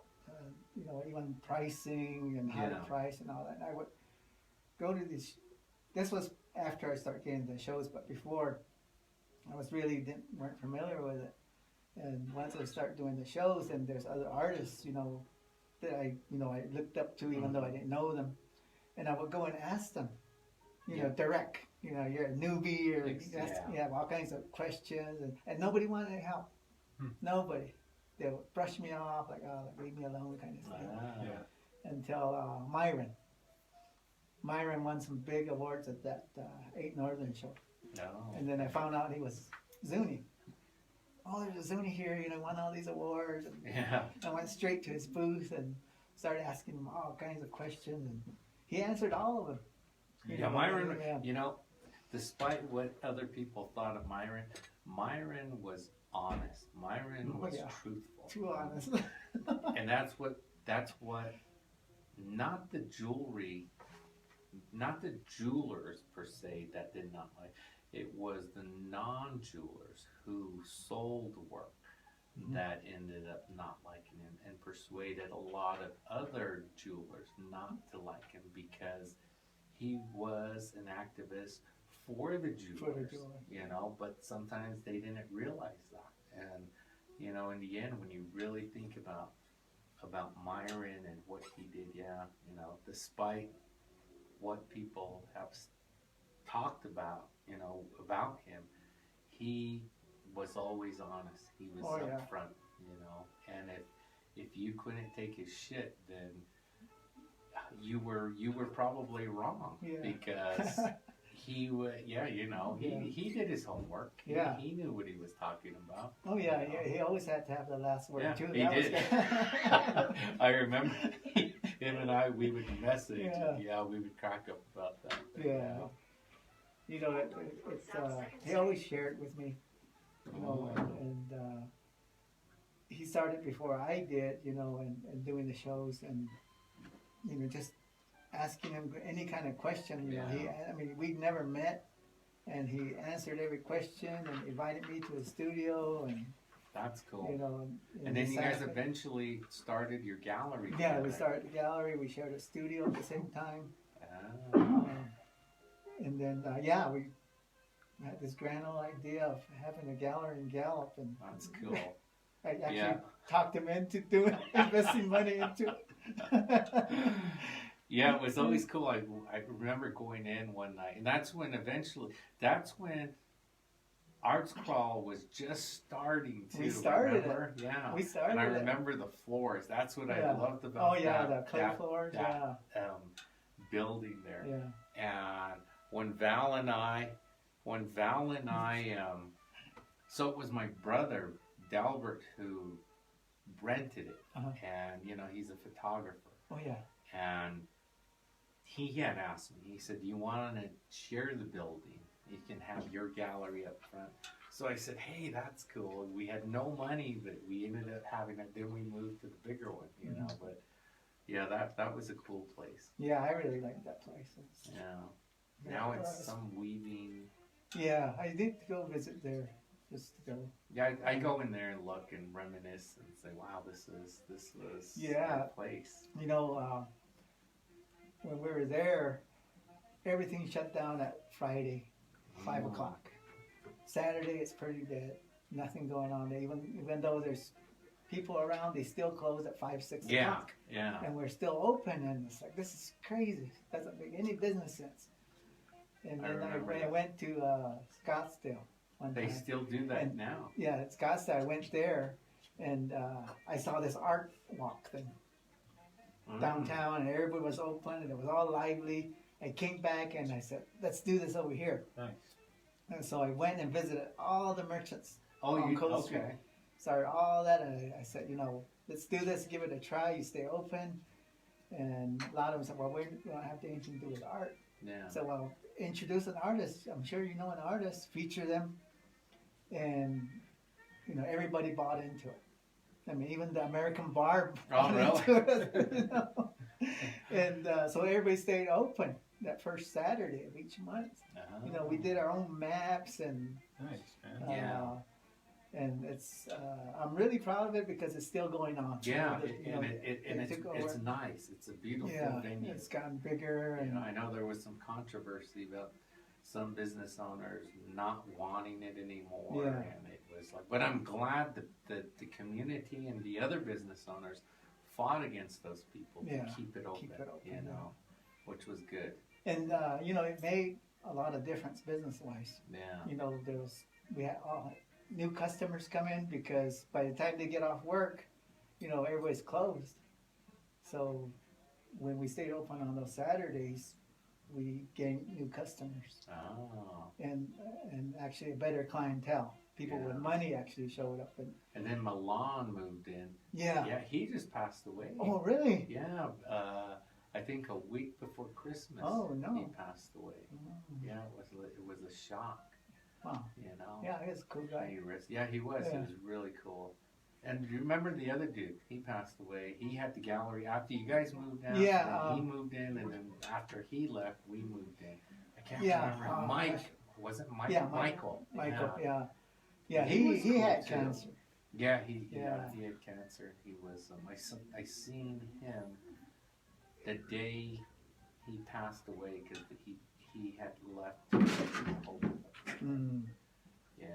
you know, even pricing and how to price and all that, I would go to these. This was after I started getting the shows, but before I was weren't familiar with it. And once I started doing the shows, and there's other artists, you know, that I looked up to, even though I didn't know them, and I would go and ask them, you know, direct. You know, you're a newbie, or you have all kinds of questions, and nobody wanted to help. Nobody. They would brush me off, like, oh, leave me alone, kind of thing. Until Myron won some big awards at that 8 Northern show. And then I found out he was Zuni. Oh, there's a Zuni here, you know, won all these awards. And I went straight to his booth and started asking him all kinds of questions, and he answered all of them. Myron, you know, despite what other people thought of Myron was honest. Myron was truthful. Too honest. And that's what, not the jewelry, not the jewelers per se that did not like, it was the non-jewelers who sold work that ended up not liking him, and persuaded a lot of other jewelers not to like him, because he was an activist for the jewelers, you know. But sometimes they didn't realize that. And, you know, in the end, when you really think about Myron and what he did, you know, despite what people have talked about, you know, about him, he was always honest. He was upfront, you know. And if you couldn't take his shit, then you were probably wrong, because he would, you know, he did his homework. He knew what he was talking about. Oh yeah, he always had to have the last word too. He did. I remember him and I, we would message. We would crack up about that. But, you know, it's he always shared with me, you know, and he started before I did, you know, and doing the shows, and you know, just asking him any kind of question. You know, I mean, we'd never met, and he answered every question and invited me to his studio, and that's cool. You know, and then you guys eventually started your gallery. Yeah, we started the gallery. We shared a studio at the same time. And then, we had this grand old idea of having a gallery in Gallup. And that's cool. I actually Yeah. talked him into doing investing money into it. Yeah, it was always cool. I remember going in one night, and that's when Arts Crawl was just starting to. We started remember? It. Yeah. We started And I it. remember the floors. That's what Yeah. I loved about Oh yeah, the clay floors. that building there. Yeah. And when Val and I, so it was my brother Delbert who rented it, Uh-huh. and he's a photographer, Oh yeah. and he had asked me. He said, "Do you want to share the building? You can have your gallery up front." So I said, "Hey, that's cool." We had no money, but we ended up having it. Then we moved to the bigger one, But yeah, that was a cool place. Yeah, I really liked that place. Yeah. Now it's some weaving. Yeah, I did go visit there just to go. Yeah, I go in there and look and reminisce and say, "Wow, this was Yeah. a place." When we were there, everything shut down at Friday, 5 o'clock. Saturday it's pretty dead. Nothing going on there. Even though there's people around, they still close at 5, 6 o'clock. Yeah. And we're still open, and it's like, this is crazy. Doesn't make any business sense. And then I went to Scottsdale one They time. still do that And- now. Yeah, at Scottsdale, I went there, and I saw this art walk thing downtown, and everybody was open, and it was all lively. I came back, and I said, let's do this over here. Nice. And so I went and visited all the merchants. Oh, on Coast Street. okay. Started all that, and I said, let's do this, give it a try. You stay open. And a lot of them said, well, we don't have anything to do with art. Yeah. So, well, introduce an artist. I'm sure you know an artist. Feature them. And, everybody bought into it. I mean, even the American bar bought into it. And so everybody stayed open that first Saturday of each month. We did our own maps and Nice, man. and it's I'm really proud of it because it's still going on. Yeah, It took it's over. nice. It's a beautiful Yeah, venue. it's gotten bigger and I know there was some controversy about some business owners not wanting it anymore, Yeah. and it was like. But I'm glad that the community and the other business owners fought against those people Yeah, to keep it open. Which was good. and it made a lot of difference business wise. Yeah. We had new customers come in because by the time they get off work, everybody's closed. So when we stayed open on those Saturdays, we gained new customers Oh. and actually a better clientele. People with money actually showed up. And then Milan moved in. Yeah. Yeah, he just passed away. Oh, really? Yeah, I think a week before Christmas. Oh, no. He passed away. Yeah, it was a shock. Wow. Yeah, he's a cool guy. He was. Yeah. He was really cool. And do you remember the other dude? He passed away. He had the gallery after you guys moved out. Yeah, then he moved in, and then after he left, we moved in. I can't Yeah, remember. Mike. Was it Mike? Yeah, Michael. Michael, yeah. He was He cool, had too. cancer. Yeah, he Yeah. had cancer. He was. I seen him the day he passed away because he had left. Mm. Yeah,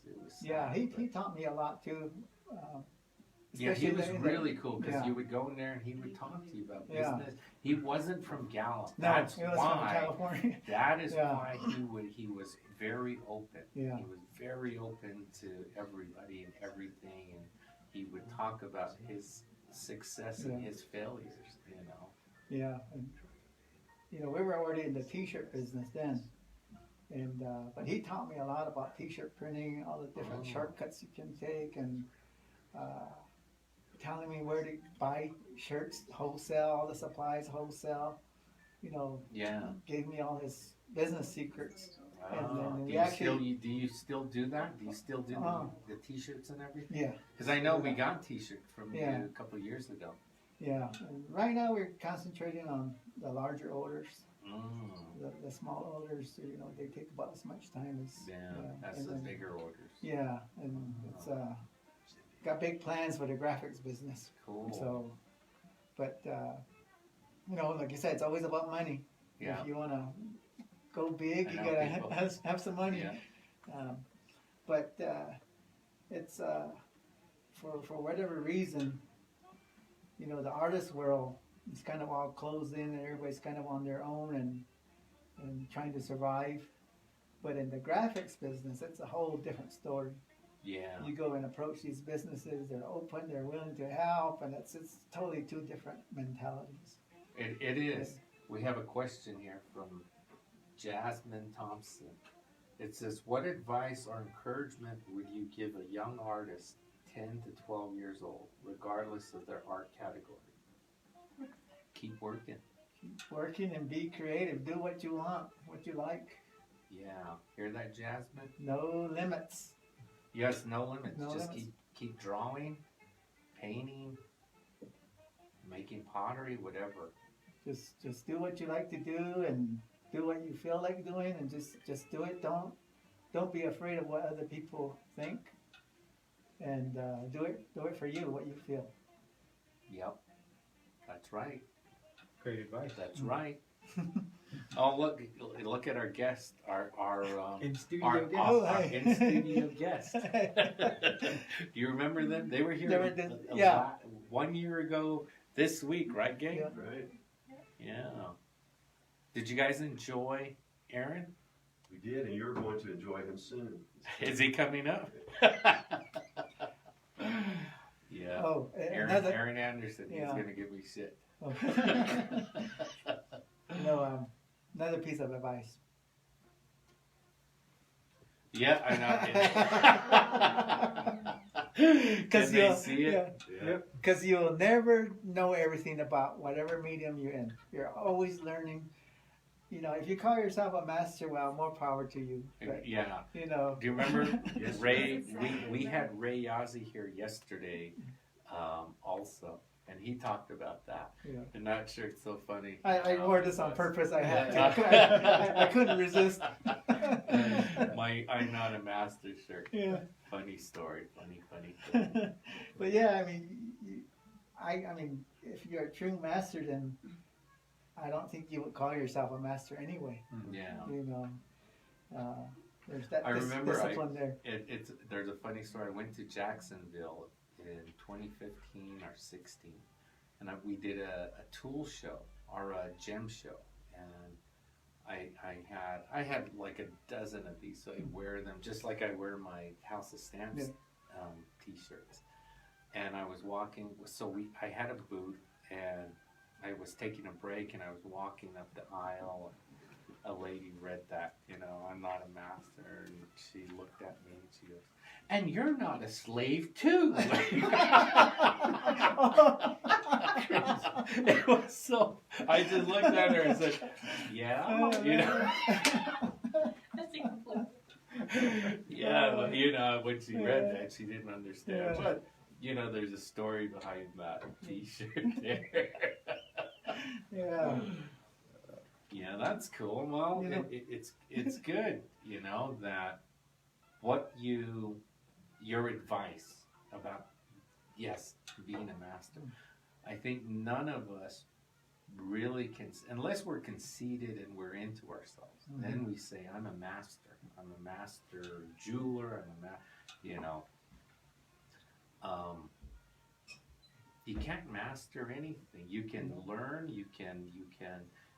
it was. Yeah, sad, he but- taught me a lot too. Yeah, he was especially really cool because yeah. you would go in there and he would talk to you about Yeah. business. He wasn't from Gallup. No, That's he was from why. California. That is Yeah. why he was very open. Yeah. He was very open to everybody and everything, and he would talk about his success and Yeah. his failures. Yeah, and we were already in the T-shirt business then, and but he taught me a lot about T-shirt printing, all the different shortcuts you can take, and telling me where to buy shirts wholesale, all the supplies wholesale. Yeah. Gave me all his business secrets. And then Do we you actually- do you still do that? Do you still do the T-shirts and everything? Yeah, Because I know we got T-shirts from Yeah. you a couple of years ago. yeah. And right now we're concentrating on the larger orders. Mm. The small orders, they take about as much time as Yeah, that's and the then- bigger orders. Yeah, and it's got big plans for the graphics business. Cool. So, but like you said, it's always about money. Yeah. If you want to go big, I you know gotta people. have some money. Yeah. But it's for whatever reason, you know, the artist world is kind of all closed in, and everybody's kind of on their own and trying to survive. But in the graphics business, it's a whole different story. Yeah. You go and approach these businesses, they're open, they're willing to help, and it's totally two different mentalities. It is. We have a question here from Jasmine Thompson. It says, what advice or encouragement would you give a young artist 10 to 12 years old, regardless of their art category? Keep working. Keep working and be creative. Do what you want, what you like. Yeah. Hear that, Jasmine? No limits. Yes, no limits. No Just limits. keep drawing, painting, making pottery, whatever. Just do what you like to do and do what you feel like doing, and just do it. Don't be afraid of what other people think, and do it for you, what you feel. Yep. That's right. Great advice. That's right. Oh, look at our guest, our In studio our, guest. our, our in studio guest. Do you remember them? They were here They were 1 year ago this week, right, Gabe? Yeah. Right. Yeah. Did you guys enjoy Aaron? We did, and you're going to enjoy him soon. Is he coming up? Yeah. Oh, Aaron Anderson. He's Yeah. gonna give me shit. You know, another piece of advice. Yeah, I know. Because Can they see it? Yeah. Because you'll never know everything about whatever medium you're in. You're always learning. You know, if you call yourself a master, well, more power to you. But, Yeah. you know. Do you remember Yes, Ray? We had Ray Yazzie here yesterday, also, and he talked about that. Yeah. And that shirt's so funny. I wore this on purpose. I had Yeah. to. I couldn't resist. My I'm not a master shirt. Yeah. Funny story. Funny story. But yeah, I mean, I mean, if you're a true master, then I don't think you would call yourself a master anyway. Yeah. You know, there's that I remember discipline there. There's a funny story. I went to Jacksonville in 2015 or 16, and we did a tool show or a gem show, and I had like a dozen of these, so I wear them just like I wear my House of Stamps t-shirts. And I was walking, so I had a booth, and I was taking a break, and I was walking up the aisle, and a lady read that, you know, I'm not a master, and she looked at me, and she goes, and you're not a slave too. It was so, I just looked at her and said, yeah, you know. That's inclusive. Yeah, but, you know, when she read that, she didn't understand. Yeah. But, you know, there's a story behind that t-shirt there. Yeah. Yeah, that's cool. Well, You know- it's good, you know, that your advice about, yes, being a master. I think none of us really can, unless we're conceited and we're into ourselves, then we say, I'm a master. I'm a master jeweler. You know. You can't master anything. You can learn, you can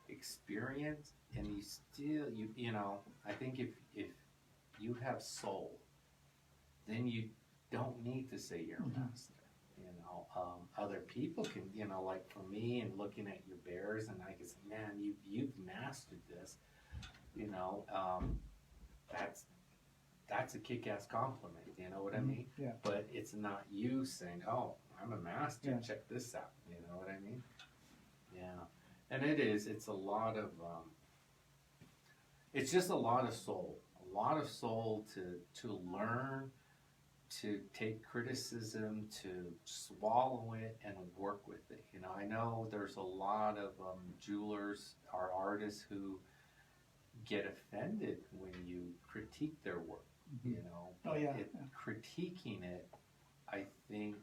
experience, and you still, you know, I think if you have soul, then you don't need to say you're a master. You know, other people can, you know, like for me and looking at your bears, and I can say, man, you've mastered this. You know, that's a kick-ass compliment. You know what I mean? Yeah. But it's not you saying, oh, I'm a master, Yeah. check this out. You know what I mean? Yeah. And it's a lot of, it's just a lot of soul. A lot of soul to learn, to take criticism, to swallow it and work with it. You know, I know there's a lot of jewelers or artists who get offended when you critique their work. You know, Oh, yeah. critiquing it, I think,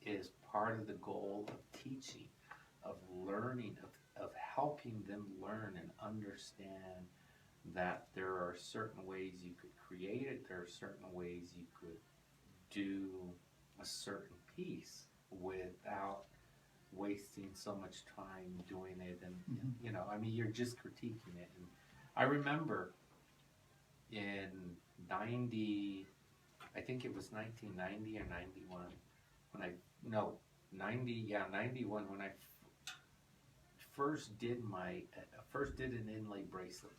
is part of the goal of teaching, of learning, of helping them learn and understand that there are certain ways you could create it, there are certain ways you could do a certain piece without wasting so much time doing it. And you know, I mean, you're just critiquing it. And I remember in 90, I think it was 1990 or 91 when I, no, 91 when I first did an inlay bracelet.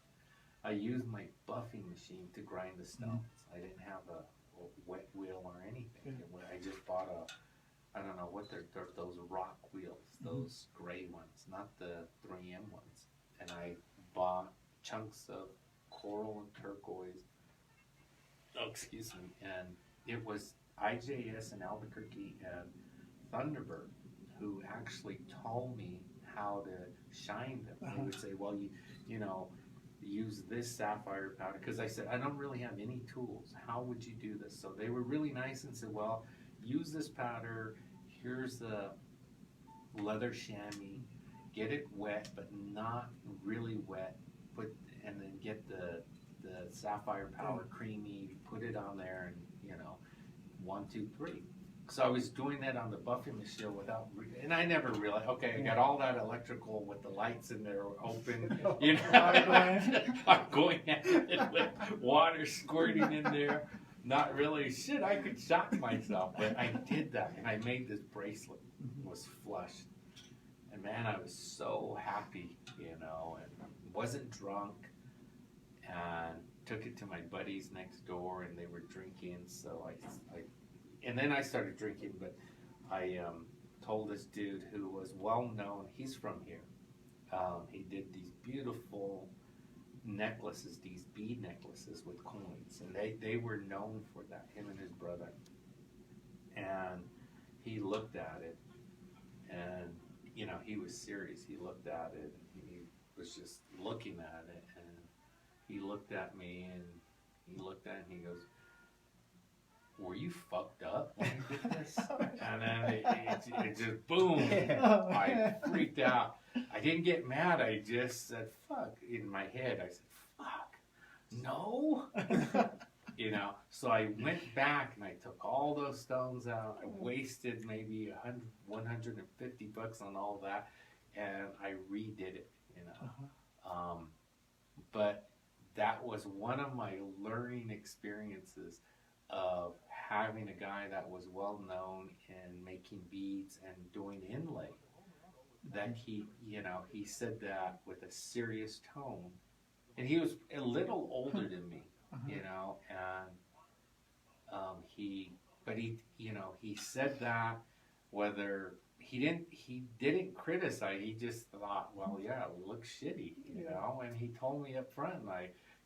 I used my buffing machine to grind the stones. I didn't have a wet wheel or anything. I just bought I don't know what they're those rock wheels, those gray ones, not the 3M ones. And I bought chunks of coral and turquoise. Oh, excuse me. And it was IJS in Albuquerque and Thunderbird who actually told me how to shine them. They would say, well, you know, use this sapphire powder, because I said, I don't really have any tools. How would you do this? So they were really nice and said, well, use this powder. Here's the leather chamois. Get it wet, but not really wet. And then get the sapphire powder creamy. Put it on there, and you know, 1, 2, 3. So I was doing that on the buffing machine without, and I never realized, okay, I got all that electrical with the lights in there open, you know, I'm going at it with water squirting in there. Not really, shit, I could shock myself, but I did that, and I made this bracelet. It was flush. And man, I was so happy, you know, and wasn't drunk, and took it to my buddies next door, and they were drinking, so and then I started drinking, but I told this dude who was well known, he's from here. He did these beautiful necklaces, these bead necklaces with coins, and they were known for that, him and his brother. And he looked at it, and you know, he was serious. He looked at it, he was just looking at it, and he looked at me, and he looked at it, and he goes, were you fucked up when you did this? And then it just boom. I freaked out. I didn't get mad. I just said, fuck. In my head, I said, fuck. No. You know, so I went back and I took all those stones out. I wasted maybe $150 on all that. And I redid it, you know. But that was one of my learning experiences of having a guy that was well known in making beads and doing inlay, that he, you know, he said that with a serious tone, and he was a little older than me, you know, and he, you know, he said that whether he didn't criticize, he just thought, well, yeah, it looks shitty, you know, and he told me up front,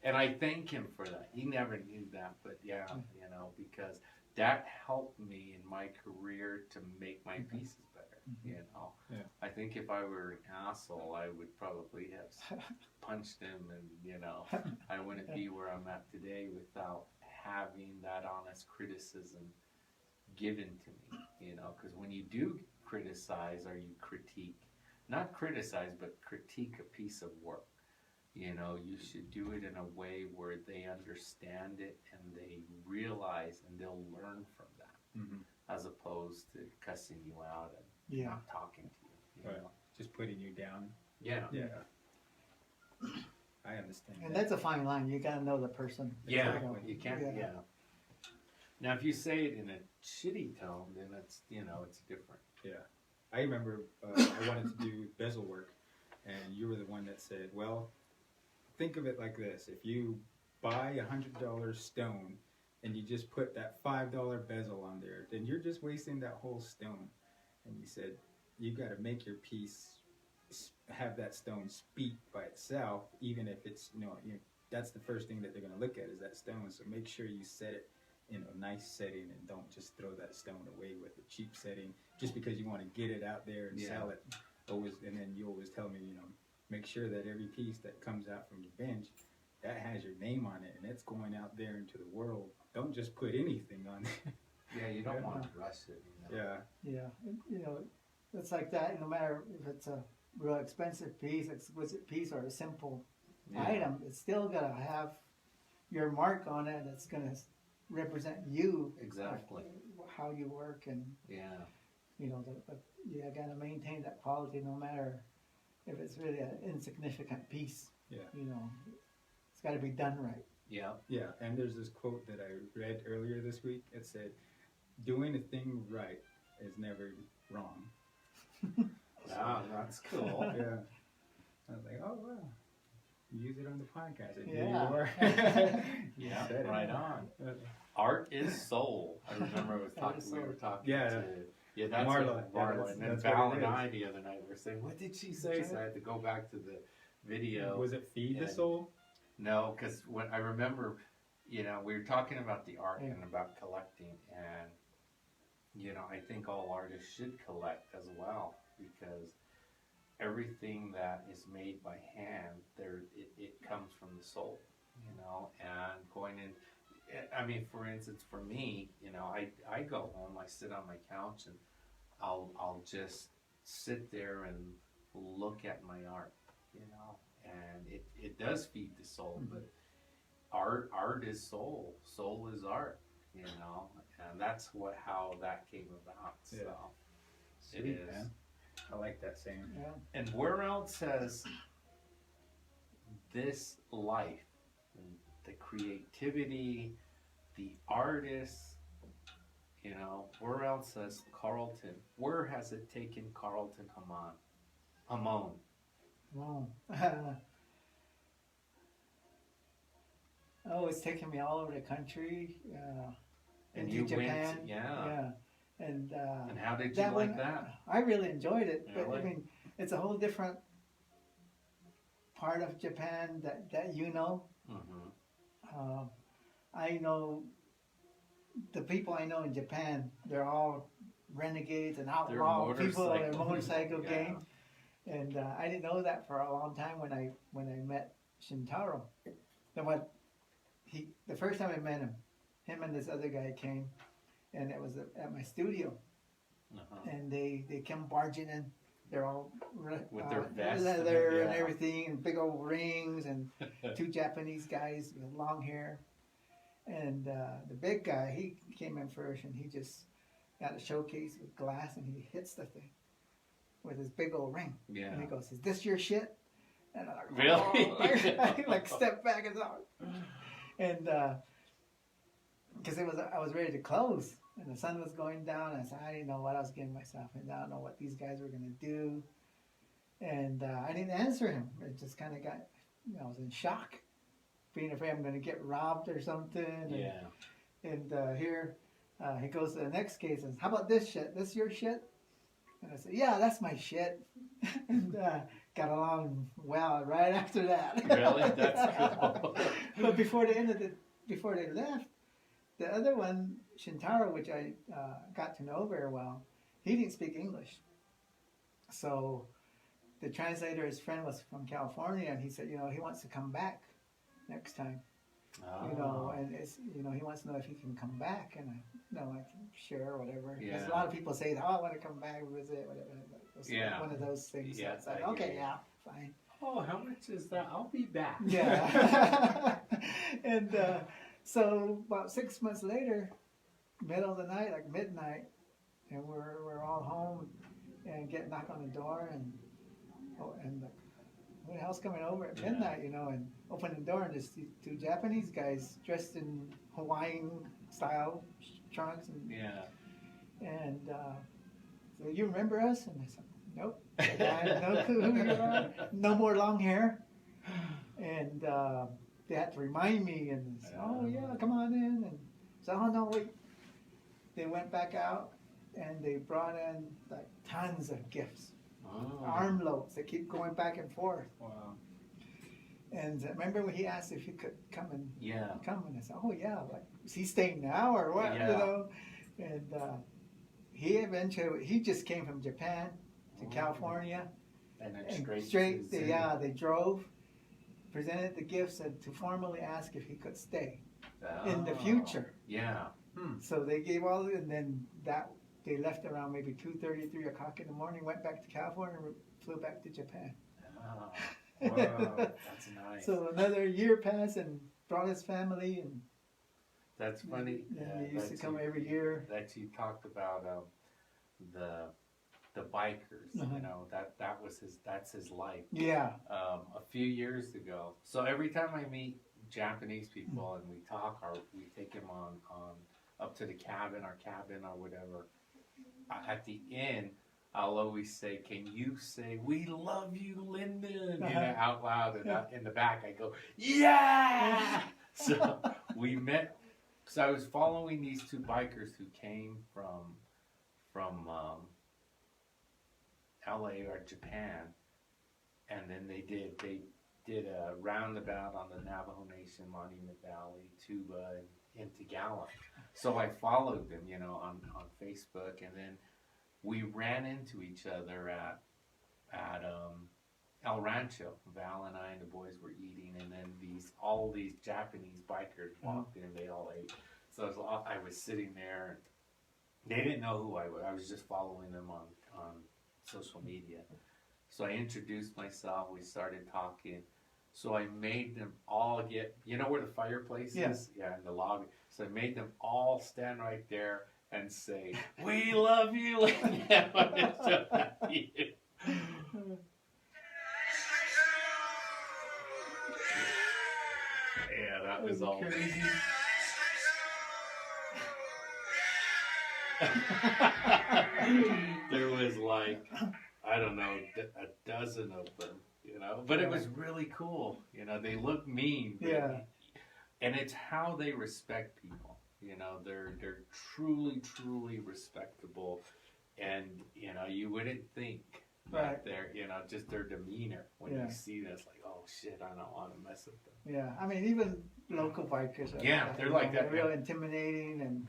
and I thank him for that. He never knew that, but yeah, you know, because that helped me in my career to make my pieces better, you know. Yeah. I think if I were an asshole, I would probably have punched him, and, you know, I wouldn't be where I'm at today without having that honest criticism given to me, you know, because when you do criticize or you critique, not criticize, but critique a piece of work, you know, you should do it in a way where they understand it and they realize and they'll learn from that, as opposed to cussing you out and not talking to you. You know? Just putting you down. Yeah. Yeah. I understand. And that's a fine line. You gotta know the person. Yeah, You know. you can't. Yeah. Now, if you say it in a shitty tone, then it's, you know, it's different. Yeah. I remember I wanted to do bezel work, and you were the one that said, well, think of it like this. If you buy $100 stone and you just put that $5 bezel on there, then you're just wasting that whole stone. And you said, you got to make your piece have that stone speak by itself, even if it's, you know, that's the first thing that they're going to look at is that stone. So make sure you set it in a nice setting and don't just throw that stone away with a cheap setting just because you want to get it out there and sell it. Always, and then you always tell me, you know, make sure that every piece that comes out from your bench, that has your name on it and it's going out there into the world. Don't just put anything on it. Yeah, you don't want to rush it. You know? Yeah, you know, it's like that. No matter if it's a real expensive piece, exquisite piece, or a simple item, it's still gotta have your mark on it. It's gonna represent you. Exactly. How you work, and Yeah. you know, you gotta maintain that quality no matter if it's really an insignificant piece. Yeah. You know, it's got to be done right. Yeah. Yeah, and there's this quote that I read earlier this week. It said, "Doing a thing right is never wrong." Ah, that's cool. Yeah. I was like, oh wow, use it on the podcast. And Yeah. Here you Yeah, said it. right on. Art is soul. I remember Art is we were soul. talking Yeah. to that's Marla. what Yeah, Marla, that's- and then that's what Val it and is. I the other night were saying, what did she say? So I had to go back to the video. Was it Feed the And- Soul? No, because when I remember, we were talking about the art Yeah. and about collecting, and I think all artists should collect as well, because everything that is made by hand, it comes from the soul, and going in. I mean, for instance, for me, I go home, I sit on my couch, and I'll just sit there and look at my art, and it does feed the soul, but art is soul is art, and that's how that came about. So Sweet, it is. man. I like that saying. Yeah. And where else has this life, the creativity, the artists, where else has where has it taken Carlton Jamon? Wow. Oh, it's taken me all over the country. And Into you Japan. went, yeah. Yeah. And And how did you that like one, that? I really enjoyed it, but Really? I mean, it's a whole different part of Japan that you know. Mm-hmm. I know the people I know in Japan. They're all renegades and outlaw people in a motorcycle yeah. gang, and I didn't know that for a long time when I met Shintaro. The first time I met him and this other guy came, and it was at my studio. Uh-huh. And they come barging in. They're all With their vests leather and yeah. everything, and big old rings, and two Japanese guys with long hair. And the big guy, he came in first, and he just got a showcase with glass, and he hits the thing with his big old ring. Yeah. And he goes, "Is this your shit?" And I'm like, Really? "Oh," like step back and all. And because I was ready to close. And the sun was going down, and I said, I didn't know what I was getting myself into. I don't know what these guys were going to do. And I didn't answer him. It just kind of got, I was in shock, being afraid I'm going to get robbed or something. Yeah. And here, he goes to the next case and says, "How about this shit? This your shit?" And I said, "Yeah, that's my shit." And got along well right after that. Really? That's cool. But before they left, the other one, Shintaro, which I got to know very well, he didn't speak English. So the translator, his friend, was from California, and he said, he wants to come back next time. Oh. And it's, he wants to know if he can come back, and I can share whatever. Yeah. Because a lot of people say, "Oh, I want to come back, visit, whatever." It's Yeah. one of those things. Yeah, It's like, I okay, hear you. yeah, fine. Oh, how much is that? I'll be back. Yeah. And so about 6 months later, middle of the night, like midnight, and we're all home and get knocked on the door, and like, who the hell's coming over at midnight, and open the door, and there's two Japanese guys dressed in Hawaiian style trunks, and so, "You remember us?" And I said, "Nope, I have no clue who you are. No more long hair." And they had to remind me, and said, "Oh yeah, come on in." And so, "Oh no, wait." They went back out, and they brought in like tons of gifts, Oh. armloads. They keep going back and forth. Wow. And remember when he asked if he could come, and I said, "Oh yeah, like is he staying now or what?" Yeah. And he just came from Japan to California, And then and straight. to Zen. they drove, presented the gifts, and to formally ask if he could stay in the Oh. future. Yeah. So they gave and then they left around maybe 2:30, 3 o'clock in the morning, went back to California, and flew back to Japan. Oh. Wow. That's nice. So another year passed, and brought his family, and That's funny. And they used to that come you- every year. That you talked about the bikers. You know, that's his life. Yeah. A few years ago. So every time I meet Japanese people and we talk, or we take them on up to the cabin, our cabin or whatever, at the end, I'll always say, "Can you say we love you, Lyndon?" You know, out loud, and in the back I go, "Yeah!" So we met. So I was following these two bikers who came from LA or Japan, and then they did a roundabout on the Navajo Nation, Monument Valley, Tuba, and into Gallup. So I followed them, you know, on Facebook, and then we ran into each other at El Rancho. Val and I and the boys were eating, and then all these Japanese bikers walked in. They all ate. So I was sitting there, and they didn't know who I was. I was just following them on social media. So I introduced myself. We started talking. So I made them all get, you know where the fireplace is? Yeah, in the lobby. So I made them all stand right there and say, "We love you." Yeah, that was all. Crazy. There was like, I don't know, a dozen of them, you know, but it was really cool. You know, they look mean, but and it's how they respect people. You know, they're truly, truly respectable, and you know, you wouldn't think that they're, you know, just their demeanor when you see this, like, oh shit, I don't want to mess with them. Yeah, I mean, even local bikers are they're like that. They're real intimidating, and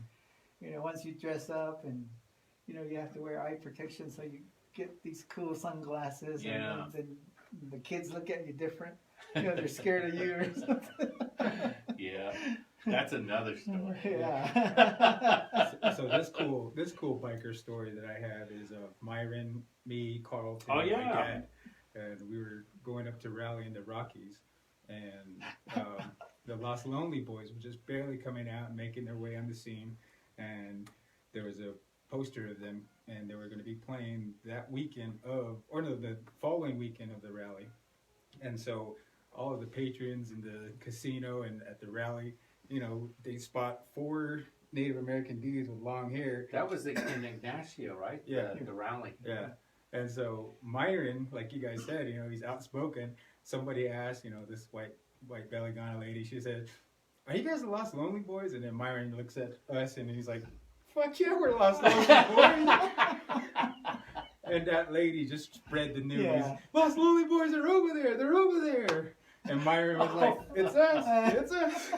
you know, once you dress up, and you know, you have to wear eye protection, so you get these cool sunglasses, and then the kids look at you different. You know, they're scared of you or something. Yeah, that's another story. Yeah. So this cool biker story that I have is of Myron, me, Carlton, Oh, yeah. my dad, and we were going up to rally in the Rockies, and the Los Lonely Boys were just barely coming out and making their way on the scene, and there was a poster of them, and they were going to be playing that weekend the following weekend of the rally, and so all of the patrons in the casino and at the rally, you know, they spot 4 Native American dudes with long hair. That was in Ignacio, right? Yeah. The rally. Yeah. And so Myron, like you guys said, you know, he's outspoken. Somebody asked, you know, this white belly Ghana lady, she said, "Are you guys the Los Lonely Boys?" And then Myron looks at us and he's like, "Fuck yeah, we're Los Lonely Boys." And that lady just spread the news. Yeah. "Los Lonely Boys are over there. They're over there." And Myron was like, "It's us. It's us."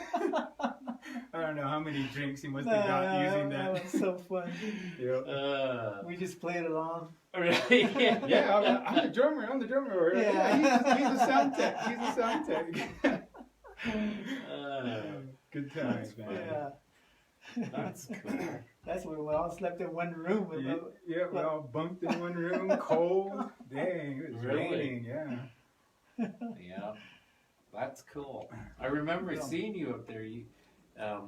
I don't know how many drinks he must have got using that. That was so fun. Yep. We just played along. Really? Yeah, I'm the drummer. Yeah. He's a sound tech. He's a sound tech. Good times, man. Yeah. That's cool. That's when we all slept in one room. With Yeah, we all bunked in one room, cold. Dang, it was Really? raining, yeah. Yeah, that's cool. I remember seeing you up there. You,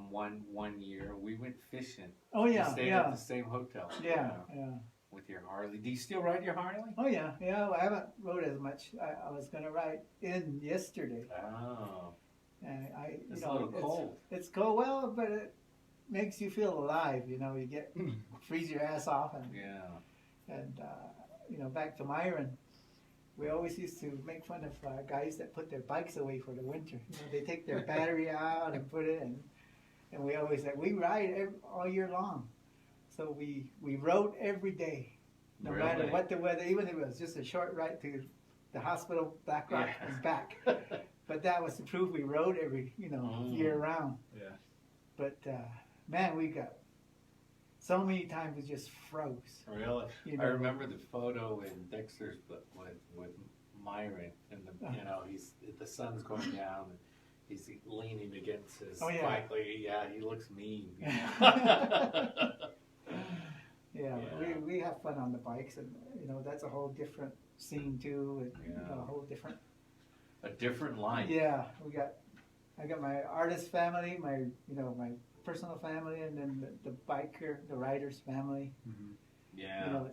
one year we went fishing. Oh yeah, We stayed yeah. at the same hotel. Yeah. With your Harley. Do you still ride your Harley? Oh yeah. Well, I haven't rode as much. I was gonna ride in yesterday, Oh, and it's a little cold. It's cold, well, but it makes you feel alive. You know, you get freeze your ass off, and you know, back to Myron. We always used to make fun of guys that put their bikes away for the winter. You know, they take their battery out and put it in, and we always said we ride all year long. So we rode every day, no matter what the weather, even if it was just a short ride to the hospital, Black Rock, and back. But that was the proof we rode every, year round. Yeah. But man, we got so many times we just froze. Really? You I know. remember the photo in Dexter's book with Myron, and the sun's going down, and he's leaning against his bike. Like, he looks mean. Yeah, we have fun on the bikes, and that's a whole different scene too, and a whole different. A different life. Yeah, we got. I got my artist family, my my personal family, and then the biker, the rider's family. Yeah. You know,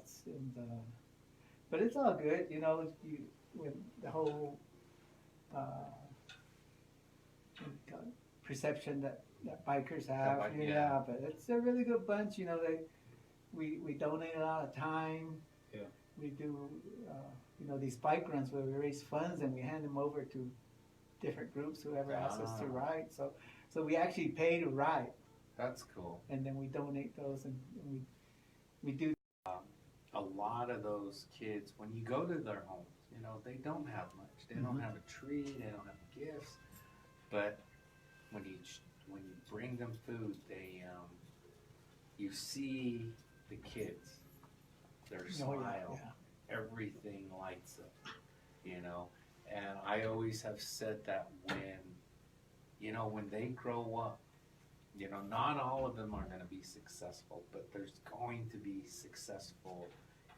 but it's all good. You know, with the whole perception that bikers have. Yeah. But it's a really good bunch. You know, we donate a lot of time. Yeah. We do these bike runs where we raise funds and we hand them over to different groups, whoever asks us to ride. So we actually pay to ride. That's cool. And then we donate those, and we do. A lot of those kids, when you go to their homes, you know, they don't have much. They don't have a tree. They don't have gifts. But when you bring them food, you see the kids, their smile, everything lights up, you know. And I always have said that when they grow up, you know, not all of them are going to be successful, but there's going to be successful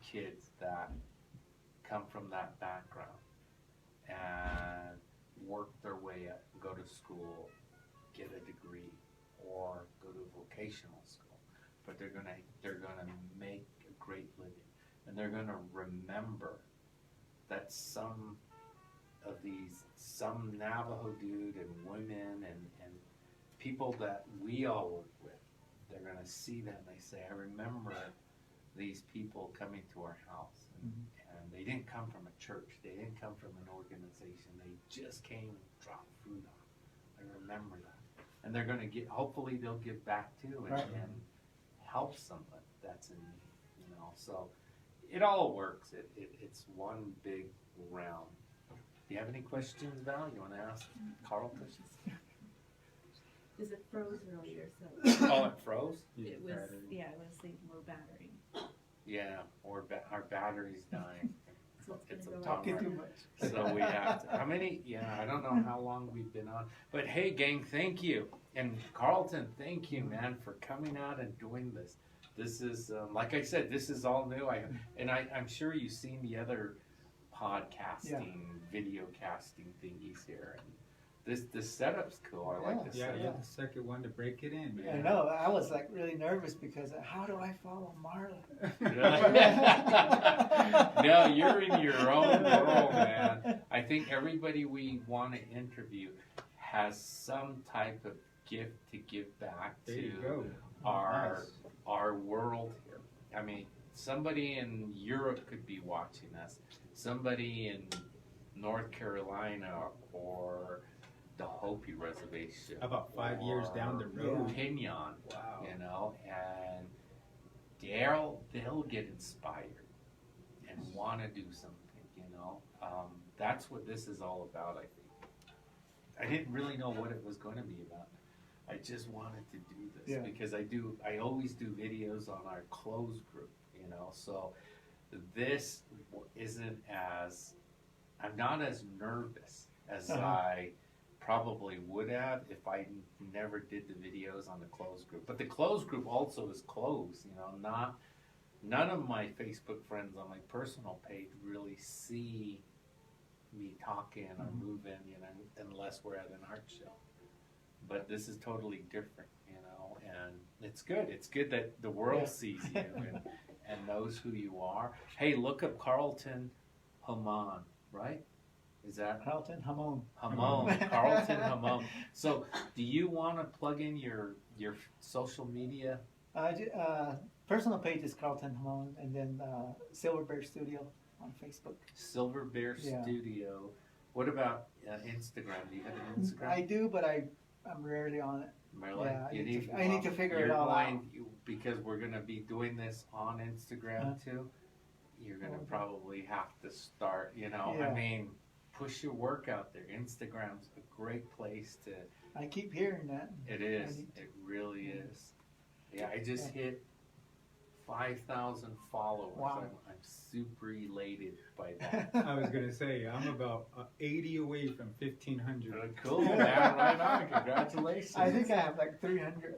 kids that come from that background and work their way up, go to school, get a degree, or go to vocational school. But they're gonna make a great living, and they're gonna remember that some Navajo dude and women and people that we all work with, they're gonna see that and they say, I remember these people coming to our house, and they didn't come from a church, they didn't come from an organization, they just came and dropped food on. I remember that, and they're gonna hopefully they'll give back too and help someone that's in need, you know. So it all works. It's one big round. Do you have any questions, Val? You want to ask Carlton? Because it froze earlier, so. Oh, it froze? It was, it was the more battery. Yeah, or our battery's dying. So It's a gonna go Talking out. too much. So we have to, I don't know how long we've been on, but hey gang, thank you. And Carlton, thank you, man, for coming out and doing this. This is, like I said, this is all new. I'm sure you've seen the other podcasting, video casting thingies here. And this setup's cool. I like this Yeah, setup. you're the second one to break it in. I know. I was like really nervous because how do I follow Marla? No, you're in your own world, man. I think everybody we want to interview has some type of gift to give back There you to go. our world here. I mean, somebody in Europe could be watching us. Somebody in North Carolina or the Hopi Reservation. About 5 years down the road. Pinyon. Wow. You know, and they'll get inspired and want to do something, you know. That's what this is all about, I think. I didn't really know what it was going to be about. I just wanted to do this because I always do videos on our closed group, you know. So this isn't I'm not as nervous as I probably would have if I never did the videos on the closed group. But the closed group also is closed, you know. None of my Facebook friends on my personal page really see me talking or moving, you know, unless we're at an art show. But this is totally different, you know, and it's good. It's good that the world sees you and knows who you are. Hey, look up Carlton Jamon, right? Is that Carlton Jamon? Jamon, Carlton Jamon. So, do you want to plug in your social media? Personal page is Carlton Jamon, and then Silver Bear Studio on Facebook. Silver Bear Studio. What about Instagram? Do you have an Instagram? I do, but I'm rarely on it. Really? Yeah, I need to figure it all out. Because we're going to be doing this on Instagram too. You're going to probably have to start, you know, I mean, push your work out there. Instagram's a great place to. I keep hearing that. It is. It really is. Yeah, I just hit 5,000 followers. Wow. I'm super elated by that. I was going to say, I'm about 80 away from 1,500. Cool, man. Right on. Congratulations. I think I have like 300.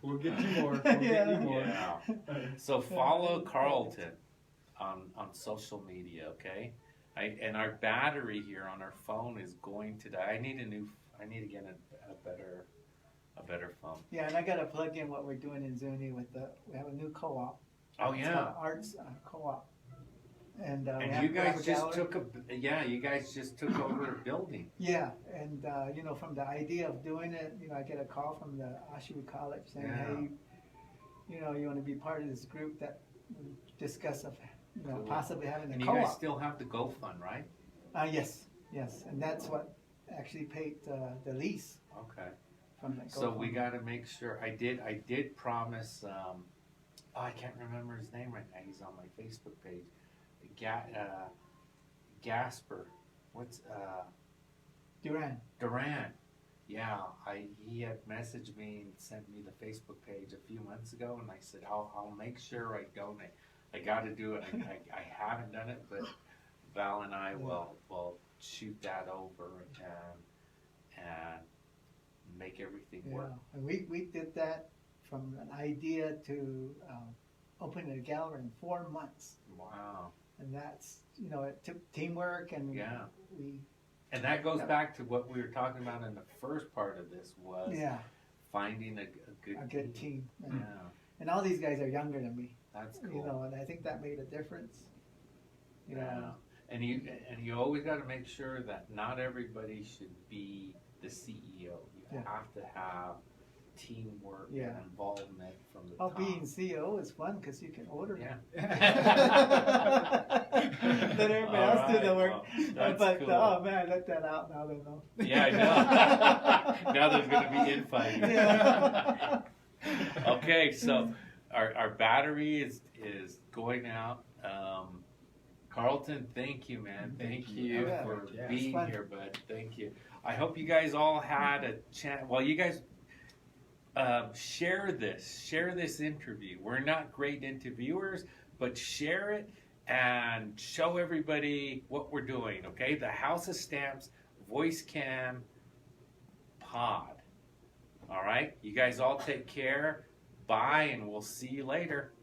We'll get you more. We'll get you more. Yeah. So follow Carlton on social media, okay? And our battery here on our phone is going to die. I need to get a better phone. Yeah, and I got to plug in what we're doing in Zuni we have a new co-op. Oh It's yeah. called Arts Co-op. And, we And have you we have guys a just gallery. you guys just took over a building. Yeah, and you know, from the idea of doing it, you know, I get a call from the Oshawa College saying, Yeah. hey, you know, you want to be part of this group that we discuss of, you know, Cool. possibly having a And you guys co-op. still have the Go Fund, right? Yes, and that's what actually paid the lease Okay. from that. So we GoFund. got to make sure. I did promise. I can't remember his name right now. He's on my Facebook page. Gasper. What's Duran. Yeah, he had messaged me and sent me the Facebook page a few months ago, and I said I'll make sure I donate. I got to do it. I haven't done it, but Val and I will shoot that over and make everything Yeah, work. and we did that from an idea to opening a gallery in 4 months, Wow. and that's, you know, it took teamwork, and Yeah. we And that goes back to what we were talking about in the first part of this was finding a good team. Yeah, And all these guys are younger than me, that's cool. you know, and I think that made a difference. You Yeah. know, And you always got to make sure that not everybody should be the CEO. You have to have teamwork and involvement from the top. being CEO is fun because you can order. Yeah. Let everybody else do the work. Well, that's But cool. oh man, let that out now. They know. Yeah, I know. Now there's going to be infighting. Yeah. Okay, so our battery is going out. Carlton, thank you, man. Thank you Yeah. for Yeah. being It's fun. here, bud. Thank you. I hope you guys all had a chance. Well, you guys share this interview. We're not great interviewers, but share it and show everybody what we're doing. Okay, the House of Stamps Voice Cam Pod. All right, you guys all take care. Bye, and we'll see you later.